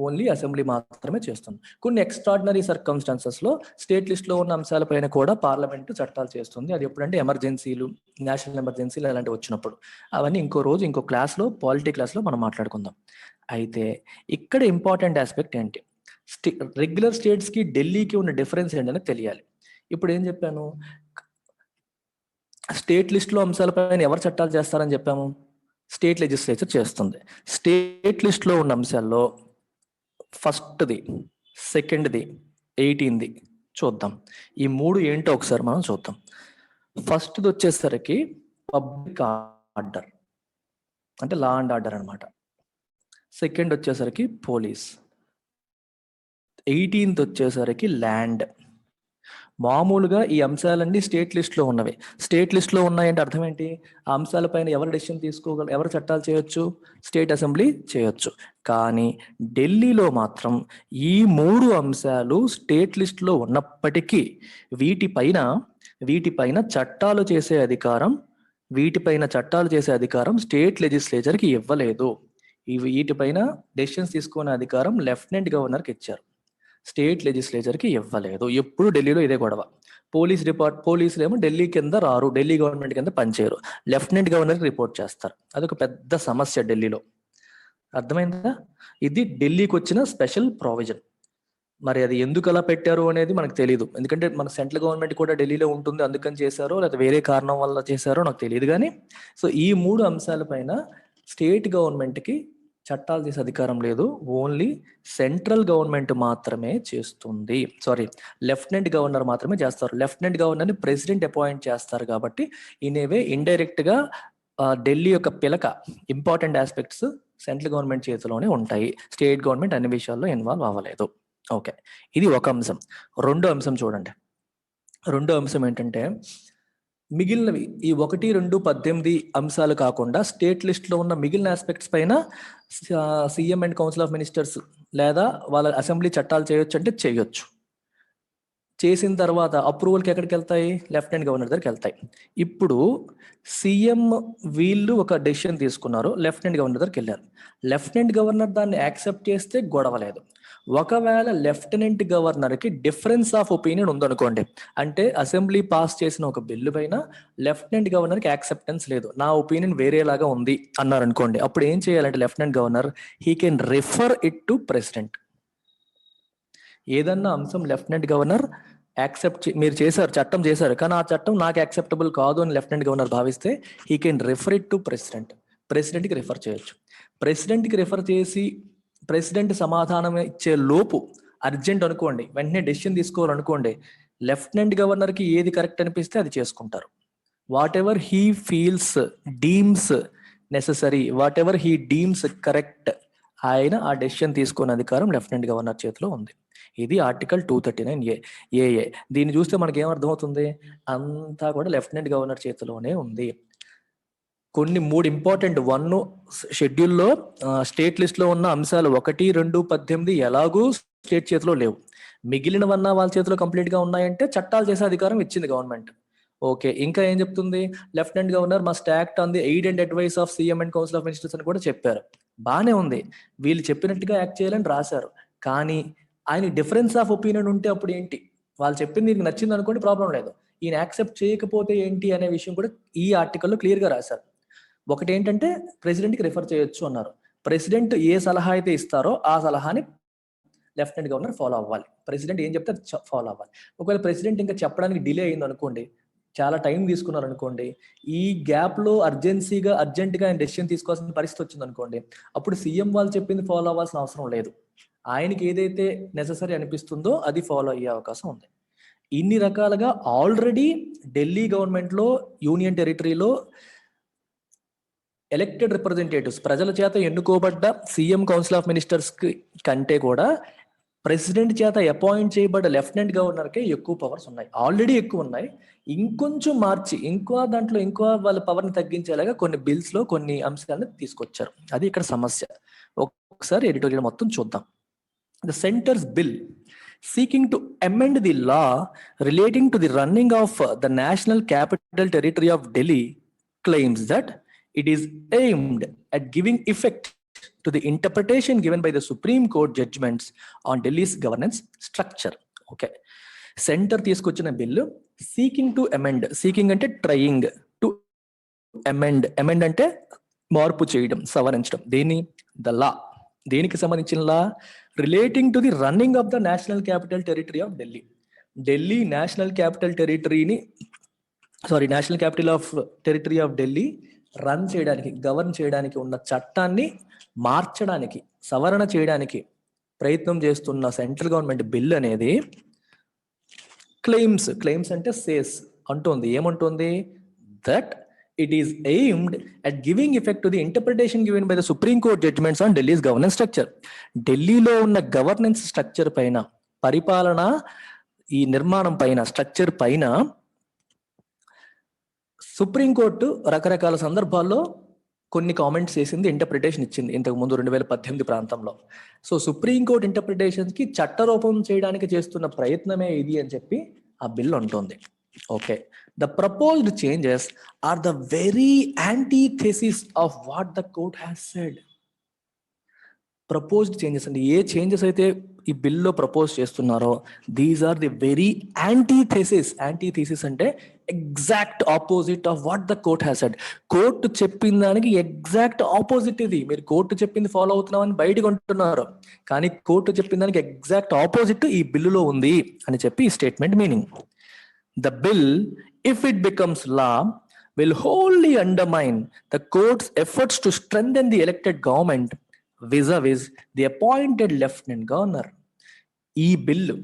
ఓన్లీ అసెంబ్లీ మాత్రమే చేస్తుంది. కొన్ని ఎక్స్ట్రాడినరీ సర్కమ్స్టాన్సెస్ లో స్టేట్ లిస్ట్ లో ఉన్న అంశాలపైన కూడా పార్లమెంట్ చట్టాలు చేస్తుంది. అది ఎప్పుడంటే ఎమర్జెన్సీలు, నేషనల్ ఎమర్జెన్సీలు అలాంటివి వచ్చినప్పుడు. అవన్నీ ఇంకో రోజు ఇంకో క్లాస్లో, పాలిటీ క్లాస్లో మనం మాట్లాడుకుందాం. అయితే ఇక్కడ ఇంపార్టెంట్ ఆస్పెక్ట్ ఏంటి? రెగ్యులర్ స్టేట్స్ కి ఢిల్లీకి ఉన్న డిఫరెన్స్ ఏంటనే తెలియాలి. ఇప్పుడు ఏం చెప్పాను? స్టేట్ లిస్ట్ లో అంశాలపైన ఎవరు చట్టాలు చేస్తారని చెప్పాము? స్టేట్ లెజిస్లేచర్ చేస్తుంది. స్టేట్ లిస్ట్ లో ఉన్న అంశాల్లో ఫస్ట్ది, సెకండ్ది, 18ది చూద్దాం. ఈ 3 ఏంటో ఒకసారి మనం చూద్దాం. ఫస్ట్ది వచ్చేసరికి పబ్లిక్ ఆర్డర్, అంటే లా అండ్ ఆర్డర్ అనమాట. సెకండ్ వచ్చేసరికి పోలీస్. 18th వచ్చేసరికి ల్యాండ్. మామూలుగా ఈ అంశాలన్నీ స్టేట్ లిస్ట్ లో ఉన్నవి. స్టేట్ లిస్ట్ లో ఉన్నాయంటే అర్థం ఏంటి? ఆ అంశాలపైన ఎవరు డెసిషన్ ఎవరు చట్టాలు చేయొచ్చు? స్టేట్ అసెంబ్లీ చేయొచ్చు. కానీ ఢిల్లీలో మాత్రం ఈ 3 అంశాలు స్టేట్ లిస్ట్ లో ఉన్నప్పటికీ వీటిపైన చట్టాలు చేసే అధికారం స్టేట్ లెజిస్లేచర్ కి ఇవ్వలేదు. వీటిపైన డెసిషన్స్ తీసుకునే అధికారం లెఫ్టినెంట్ గవర్నర్కి ఇచ్చారు, స్టేట్ లెజిస్లేచర్ కి ఇవ్వలేదు. ఎప్పుడు ఢిల్లీలో ఇదే గొడవ. పోలీసులు ఏమో ఢిల్లీ కింద రారు, ఢిల్లీ గవర్నమెంట్ కింద పనిచేయరు, లెఫ్టినెంట్ గవర్నర్కి రిపోర్ట్ చేస్తారు. అదొక పెద్ద సమస్య ఢిల్లీలో. అర్థమైందా? ఇది ఢిల్లీకి వచ్చిన స్పెషల్ ప్రావిజన్. మరి అది ఎందుకు అలా పెట్టారు అనేది మనకు తెలియదు. ఎందుకంటే మన సెంట్రల్ గవర్నమెంట్ కూడా ఢిల్లీలో ఉంటుంది, అందుకని చేశారో లేదా వేరే కారణం వల్ల చేశారో నాకు తెలియదు. కానీ సో ఈ 3 అంశాలపైన స్టేట్ గవర్నమెంట్కి చట్టాలు చేసే అధికారం లేదు, ఓన్లీ సెంట్రల్ గవర్నమెంట్ మాత్రమే చేస్తుంది. లెఫ్టినెంట్ గవర్నర్ మాత్రమే చేస్తారు. లెఫ్టినెంట్ గవర్నర్ని ప్రెసిడెంట్ అపాయింట్ చేస్తారు. కాబట్టి ఇనేవే ఇండైరెక్ట్ గా ఢిల్లీ యొక్క పిలక ఇంపార్టెంట్ ఆస్పెక్ట్స్ సెంట్రల్ గవర్నమెంట్ చేతిలోనే ఉంటాయి. స్టేట్ గవర్నమెంట్ అన్ని విషయాల్లో ఇన్వాల్వ్ అవ్వలేదు. ఓకే, ఇది ఒక అంశం. రెండో అంశం చూడండి. రెండో అంశం ఏంటంటే మిగిలినవి ఈ 1, 2, 18 అంశాలు కాకుండా స్టేట్ లిస్ట్ లో ఉన్న మిగిలిన ఆస్పెక్ట్స్ పైన CM and council of ministers లేదా వాళ్ళ అసెంబ్లీ చట్టాలు చేయొచ్చు అంటే చేయొచ్చు. చేసిన తర్వాత అప్రూవల్కి ఎక్కడికి వెళ్తాయి? లెఫ్టినెంట్ గవర్నర్ దగ్గరికి వెళ్తాయి. ఇప్పుడు సీఎం వీళ్ళు ఒక డెసిషన్ తీసుకున్నారు, లెఫ్టినెంట్ గవర్నర్ దగ్గరికి వెళ్ళారు. లెఫ్టినెంట్ గవర్నర్ దాన్ని యాక్సెప్ట్ చేస్తే గొడవ లేదు. ఒకవేళ లెఫ్టినెంట్ గవర్నర్కి డిఫరెన్స్ ఆఫ్ ఒపీనియన్ ఉందనుకోండి, అంటే అసెంబ్లీ పాస్ చేసిన ఒక బిల్లు పైన లెఫ్టినెంట్ గవర్నర్కి యాక్సెప్టెన్స్ లేదు, నా ఒపీనియన్ వేరేలాగా ఉంది అన్నారు అనుకోండి, అప్పుడు ఏం చేయాలంటే lieutenant governor he can refer it to president. ఏదన్నా అంశం లెఫ్టినెంట్ గవర్నర్ యాక్సెప్ట్ మీరు చేశారు, చట్టం చేశారు, కానీ ఆ చట్టం నాకు యాక్సెప్టబుల్ కాదు అని లెఫ్టినెంట్ గవర్నర్ భావిస్తే he can refer it to president. ప్రెసిడెంట్కి రిఫర్ చేయొచ్చు. ప్రెసిడెంట్కి రిఫర్ చేసి ప్రెసిడెంట్ సమాధానం ఇచ్చే లోపు అర్జెంట్ అనుకోండి, వెంటనే డెసిషన్ తీసుకోవాలనుకోండి, లెఫ్టినెంట్ గవర్నర్కి ఏది కరెక్ట్ అనిపిస్తే అది చేసుకుంటారు. What ever he feels deems necessary, what ever he deems correct, ఆయన ఆ డెసిషన్ తీసుకునే అధికారం లెఫ్టినెంట్ గవర్నర్ చేతిలో ఉంది. ఇది ఆర్టికల్ 239A. దీన్ని చూస్తే మనకి ఏమర్థమవుతుంది? అంతా కూడా లెఫ్టినెంట్ గవర్నర్ చేతిలోనే ఉంది. కొన్ని 3 ఇంపార్టెంట్ 1 షెడ్యూల్లో స్టేట్ లిస్ట్ లో ఉన్న అంశాలు 1, 2, 18 ఎలాగూ స్టేట్ చేతిలో లేవు. మిగిలినవన్నా వాళ్ళ చేతిలో కంప్లీట్ గా ఉన్నాయంటే చట్టాలు చేసే అధికారం ఇచ్చింది గవర్నమెంట్. ఓకే, ఇంకా ఏం చెప్తుంది? Lieutenant governor must act on the aid and advice of CM and council of ministers అని కూడా చెప్పారు. బానే ఉంది, వీళ్ళు చెప్పినట్టుగా యాక్ట్ చేయాలని రాశారు. కానీ ఆయన డిఫరెన్స్ ఆఫ్ ఒపీనియన్ ఉంటే అప్పుడు ఏంటి? వాళ్ళు చెప్పింది నీకు నచ్చింది అనుకోండి, ప్రాబ్లం లేదు. ఈయన యాక్సెప్ట్ చేయకపోతే ఏంటి అనే విషయం కూడా ఈ ఆర్టికల్లో క్లియర్ గా రాశారు. ఒకటి ఏంటంటే ప్రెసిడెంట్కి రిఫర్ చేయొచ్చు అన్నారు. ప్రెసిడెంట్ ఏ సలహా అయితే ఇస్తారో ఆ సలహాని లెఫ్టినెంట్ గవర్నర్ ఫాలో అవ్వాలి. ప్రెసిడెంట్ ఏం చెప్తే ఫాలో అవ్వాలి. ఒకవేళ ప్రెసిడెంట్ ఇంకా చెప్పడానికి డిలే అయింది అనుకోండి, చాలా టైం తీసుకున్నారు అనుకోండి, ఈ గ్యాప్ లో అర్జెంట్గా ఆయన డెసిషన్ తీసుకోవాల్సిన పరిస్థితి వచ్చింది అనుకోండి, అప్పుడు సీఎం వాళ్ళు చెప్పింది ఫాలో అవ్వాల్సిన అవసరం లేదు. ఆయనకి ఏదైతే నెససరీ అనిపిస్తుందో అది ఫాలో అయ్యే అవకాశం ఉంది. ఇన్ని రకాలుగా ఆల్రెడీ ఢిల్లీ గవర్నమెంట్ లో, యూనియన్ టెరిటరీలో ఎలక్టెడ్ రిప్రజెంటేటివ్స్, ప్రజల చేత ఎన్నుకోబడ్డ సీఎం కౌన్సిల్ ఆఫ్ మినిస్టర్స్ కంటే కూడా ప్రెసిడెంట్ చేత అపాయింట్ చేయబడ్డ లెఫ్టినెంట్ గవర్నర్కే ఎక్కువ పవర్స్ ఉన్నాయి, ఆల్రెడీ ఎక్కువ ఉన్నాయి. ఇంకొంచెం మార్చి దాంట్లో వాళ్ళ పవర్ని తగ్గించేలాగా కొన్ని బిల్స్ లో కొన్ని అంశాలను తీసుకొచ్చారు. అది ఇక్కడ సమస్య. ఒకసారి ఎడిటోరియల్ మొత్తం చూద్దాం. The Centre's bill seeking to amend the law relating to the running of the National Capital Territory of Delhi claims that it is aimed at giving effect to the interpretation given by the Supreme Court judgments on Delhi's governance structure. Okay. Center తీసుకొచ్చిన bill seeking to amend, seeking అంటే trying, to amend, amend అంటే మార్పు చేయడం, సవరించడం. దేని? The law. దేనికి సంబంధించిన law? Relating to the running of the national capital territory of Delhi. Delhi national capital territory of Delhi run చేయడానికి, గవర్న్ చేయడానికి ఉన్న చట్టాన్ని మార్చడానికి, సవరణ చేయడానికి ప్రయత్నం చేస్తున్న సెంట్రల్ గవర్నమెంట్ బిల్ అనేది క్లెయిమ్స్ అంటే సేస్ అంటోంది. ఏమంటోంది? That it is aimed at giving effect to the interpretation given by the Supreme Court judgments on Delhi's governance structure. ఢిల్లీలో ఉన్న గవర్నెన్స్ స్ట్రక్చర్ పైన, పరిపాలన ఈ నిర్మాణం పైన, స్ట్రక్చర్ పైన సుప్రీంకోర్టు రకరకాల సందర్భాల్లో కొన్ని కామెంట్స్ చేసింది, ఇంటర్ప్రిటేషన్ ఇచ్చింది ఇంతకు ముందు 2018 ప్రాంతంలో. సో సుప్రీంకోర్టు ఇంటర్ప్రిటేషన్ కి చట్టరూపం చేయడానికి చేస్తున్న ప్రయత్నమే ఇది అని చెప్పి ఆ బిల్ ఉంటుంది. Okay, the proposed changes are the very antithesis of what the court has said. Proposed changes అంటే ఏ చేంజెస్ అయితే ఈ బిల్లో ప్రపోజ్ చేస్తున్నారో, దీస్ ఆర్ ది వెరీ యాంటీథెసిస్ అంటే exact opposite of what the court has said. Court చెప్పిన దానికి exact opposite ఇది. మీరు కోర్టు చెప్పింది ఫాలో అవుతున్నామని బయటకు అంటున్నారు, కానీ కోర్టు చెప్పిన దానికి ఎగ్జాక్ట్ ఆపోజిట్ ఈ బిల్లులో ఉంది అని చెప్పి ఈ statement meaning. The bill, if it becomes law, will wholly undermine the court's efforts to strengthen the elected government vis-a-vis the appointed lieutenant governor. ఈ బిల్లు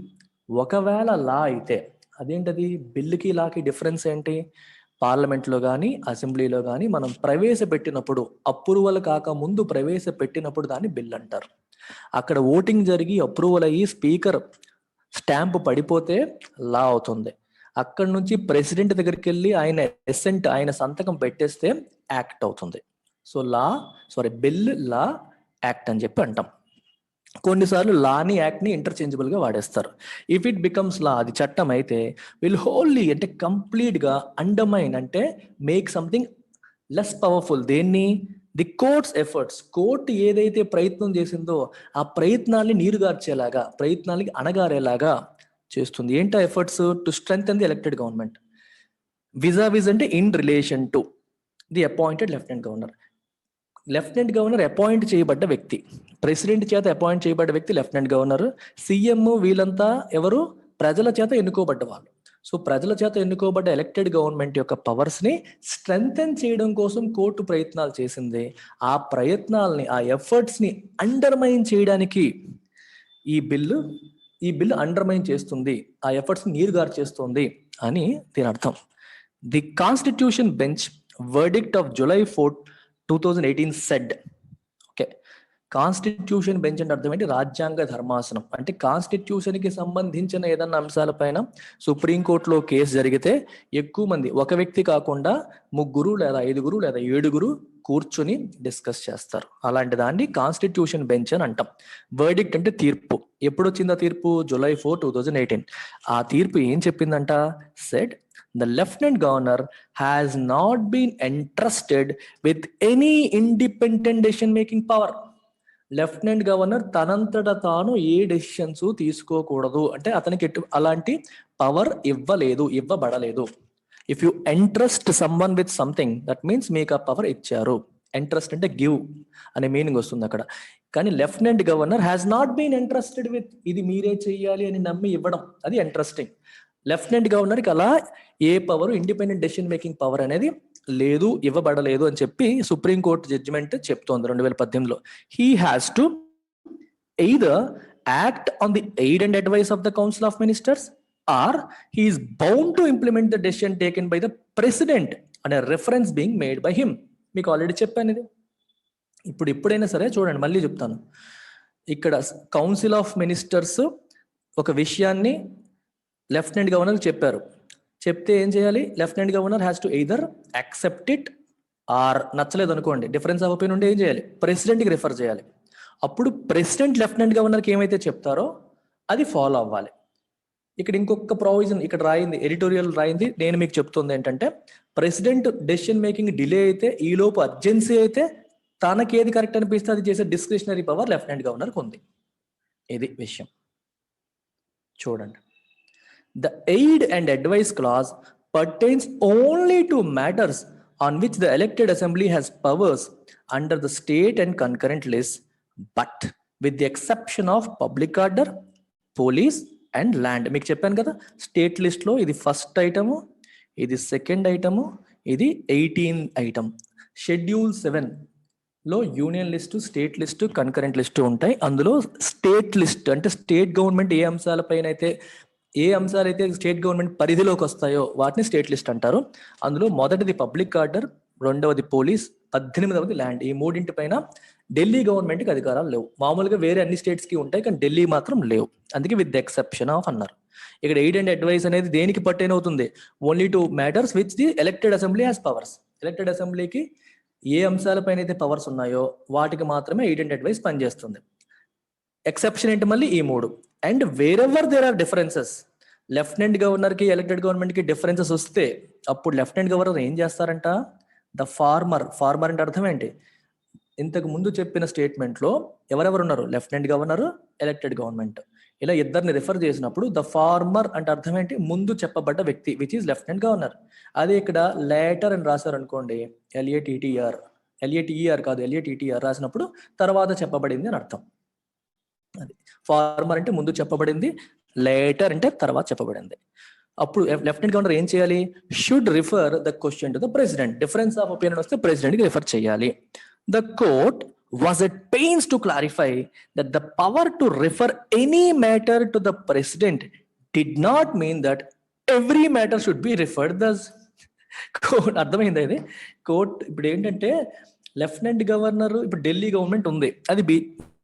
ఒకవేళ లా అయితే, అదేంటది? బిల్లుకి లాకి డిఫరెన్స్ ఏంటి? పార్లమెంట్లో కానీ అసెంబ్లీలో కానీ మనం ప్రవేశపెట్టినప్పుడు, అప్రూవల్ కాక ముందు ప్రవేశపెట్టినప్పుడు దాన్ని బిల్ అంటారు. అక్కడ ఓటింగ్ జరిగి అప్రూవల్ అయ్యి స్పీకర్ స్టాంప్ పడిపోతే లా అవుతుంది. అక్కడి నుంచి ప్రెసిడెంట్ దగ్గరికి వెళ్ళి ఆయన సంతకం పెట్టేస్తే యాక్ట్ అవుతుంది. సో బిల్, లా, యాక్ట్ అని చెప్పి అంటాం. కొన్నిసార్లు లాని యాక్ట్ని ఇంటర్చేంజబుల్గా వాడేస్తారు. ఇఫ్ ఇట్ బికమ్స్ లా, అది చట్టం అయితే, విల్ హోల్లీ అంటే కంప్లీట్గా అండర్మైన్ అంటే మేక్ సంథింగ్ లెస్ పవర్ఫుల్. దేన్ని? The courts efforts. కోర్టు ఏదైతే ప్రయత్నం చేసిందో ఆ ప్రయత్నాల్ని నీరుగార్చేలాగా, ప్రయత్నాలకి అణగారేలాగా చేస్తుంది. ఏంటో efforts? To strengthen the elected government. Vis a vis అంటే in relation to the appointed lieutenant governor. Lieutenant governor appoint చేయబడ్డ వ్యక్తి, ప్రెసిడెంట్ చేత అపాయింట్ చేయబడ్డ వ్యక్తి లెఫ్టినెంట్ గవర్నర్. సీఎం వీళ్ళంతా ఎవరు? ప్రజల చేత ఎన్నుకోబడ్డ వాళ్ళు. సో ప్రజల చేత ఎన్నుకోబడ్డ ఎలక్టెడ్ గవర్నమెంట్ యొక్క పవర్స్ ని స్ట్రెంగ్థెన్ చేయడం కోసం కోర్టు ప్రయత్నాలు చేసింది. ఆ ప్రయత్నాల్ని, ఆ ఎఫర్ట్స్ ని అండర్మైన్ చేయడానికి ఈ బిల్లు అండర్మైన్ చేస్తుంది, ఆ ఎఫర్ట్స్ నీరుగారు చేస్తుంది అని దీని అర్థం. The constitution bench verdict of July 4, 2018 said. Okay, constitution bench అంటే అర్థం ఏంటి? రాజ్యాంగ ధర్మాసనం. అంటే కాన్స్టిట్యూషన్ కి సంబంధించిన ఏదన్నా అంశాలపైన సుప్రీంకోర్టులో కేసు జరిగితే ఎక్కువ మంది, ఒక వ్యక్తి కాకుండా 3 లేదా 5 లేదా 7 కూర్చుని డిస్కస్ చేస్తారు. అలాంటి దాన్ని కాన్స్టిట్యూషన్ బెంచ్ అని అంటాం. వర్డిక్ట్ అంటే తీర్పు. ఎప్పుడు వచ్చింది ఆ తీర్పు? July 4, 2018. ఆ తీర్పు ఏం చెప్పిందంట? Said the lieutenant governor has not been entrusted with any independent decision making power. Lieutenant governor తనంతట తాను ఏ డెసిషన్స్ తీసుకోకూడదు అంటే అతనికి అలాంటి పవర్ ఇవ్వబడలేదు. If you entrust someone with something, that means మీకు ఆ పవర్ ఇచ్చారు. ఎంట్రస్ట్ అంటే గివ్ అనే మీనింగ్ వస్తుంది అక్కడ. కానీ lieutenant governor has not been entrusted with, ఇది మీరే చెయ్యాలి అని నమ్మి ఇవ్వడం, అది ఎంట్రస్టింగ్. లెఫ్టినెంట్ గవర్నర్కి అలా ఏ power, independent decision making power అనేది లేదు, ఇవ్వబడలేదు అని చెప్పి సుప్రీంకోర్టు జడ్జిమెంట్ చెప్తోంది 2018లో. He has to either act on the aid and advice of the council of ministers or he is bound to implement the decision taken by the president అనే reference being made by him. మీకు already చెప్పాను ఇది. ఎప్పుడైనా సరే చూడండి, మళ్ళీ చెప్తాను. ఇక్కడ కౌన్సిల్ ఆఫ్ మినిస్టర్స్ ఒక విషయాన్ని లెఫ్టినెంట్ గవర్నర్ చెప్పారు. చెప్తే ఏం చేయాలి? Lieutenant governor has to either accept it or, నచ్చలేదు అనుకోండి, డిఫరెన్స్ ఆఫ్ ఒపీనియన్ ఉంటే ఏం చేయాలి? ప్రెసిడెంట్కి రిఫర్ చేయాలి. అప్పుడు ప్రెసిడెంట్ లెఫ్టినెంట్ గవర్నర్కి ఏమైతే చెప్తారో అది ఫాలో అవ్వాలి. ఇక్కడ ఇంకొక ప్రావిజన్ ఇక్కడ రాయింది, ఎడిటోరియల్ రాయింది, నేను మీకు చెప్తుంది ఏంటంటే, ప్రెసిడెంట్ డెసిషన్ మేకింగ్ డిలే అయితే, ఈలోపు అర్జెన్సీ అయితే, తనకి ఏది కరెక్ట్ అనిపిస్తే అది చేసే డిస్క్రిషనరీ పవర్ లెఫ్టినెంట్ గవర్నర్కి ఉంది. ఇది విషయం. చూడండి, the aid and advice clause pertains only to matters on which the elected assembly has powers under the state and concurrent list, but with the exception of public order, police and land. మీకు చెప్పాను కదా, state list లో ఇది first item, ఇది second item, ఇది 18 item. Schedule 7 లో union list, state list, concurrent list ఉంటాయి. అందులో స్టేట్ లిస్ట్ అంటే స్టేట్ గవర్నమెంట్ ఏ అంశాలపైన అయితే, ఏ అంశాలైతే స్టేట్ గవర్నమెంట్ పరిధిలోకి వస్తాయో వాటిని స్టేట్ లిస్ట్ అంటారు. అందులో మొదటిది పబ్లిక్ ఆర్డర్, రెండవది పోలీస్, 18వది ల్యాండ్. ఈ మూడింటి పైన ఢిల్లీ గవర్నమెంట్కి అధికారాలు లేవు. మామూలుగా వేరే అన్ని స్టేట్స్ కి ఉంటాయి, కానీ ఢిల్లీ మాత్రం లేవు. అందుకే విత్ ద ఎక్సెప్షన్ ఆఫ్ అన్నారు. ఇక్కడ ఎయిడ్ అండ్ అడ్వైస్ అనేది దేనికి పర్టైన్ అవుతుంది? Only to matters which the elected assembly has powers. Elected అసెంబ్లీకి ఏ అంశాలపైన అయితే పవర్స్ ఉన్నాయో వాటికి మాత్రమే ఎయిడ్ అండ్ అడ్వైస్ పనిచేస్తుంది. ఎక్సెప్షన్ ఏంటి? మళ్ళీ ఈ 3. And wherever there are differences, lieutenant governor కి ఎలక్టెడ్ గవర్నమెంట్ కి డిఫరెన్సెస్ వస్తే అప్పుడు లెఫ్టినెంట్ గవర్నర్ ఏం చేస్తారంట? ద ఫార్మర్ అంటే అర్థం ఏంటి? ఇంతకు ముందు చెప్పిన స్టేట్మెంట్ లో ఎవరెవరు ఉన్నారు? లెఫ్టినెంట్ గవర్నర్, ఎలక్టెడ్ గవర్నమెంట్, ఇలా ఇద్దరిని రిఫర్ చేసినప్పుడు ద ఫార్మర్ అంటే అర్థం ఏంటి? ముందు చెప్పబడ్డ వ్యక్తి, విచ్ ఈస్ లెఫ్టినెంట్ గవర్నర్. అదే ఇక్కడ లేటర్ అని రాశారు అనుకోండి, LATER కాదు, LATTR రాసినప్పుడు తర్వాత చెప్పబడింది అని అర్థం. అది ఫార్మర్ అంటే ముందు చెప్పబడింది, లేటర్ అంటే తర్వాత చెప్పబడింది. అప్పుడు లెఫ్టినెంట్ గవర్నర్ ఏం చేయాలి? Should refer the question to the president. Difference of opinion వస్తే ప్రెసిడెంట్ కి రిఫర్ చేయాలి. The court was at pains to clarify that the power to refer any matter to the president did not mean that every matter should be referred. Thus court అర్థమైందా ఇది? Court ఇప్పుడు ఏంటంటే, lieutenant governor, ఇప్పుడు Delhi government ఉంది, అది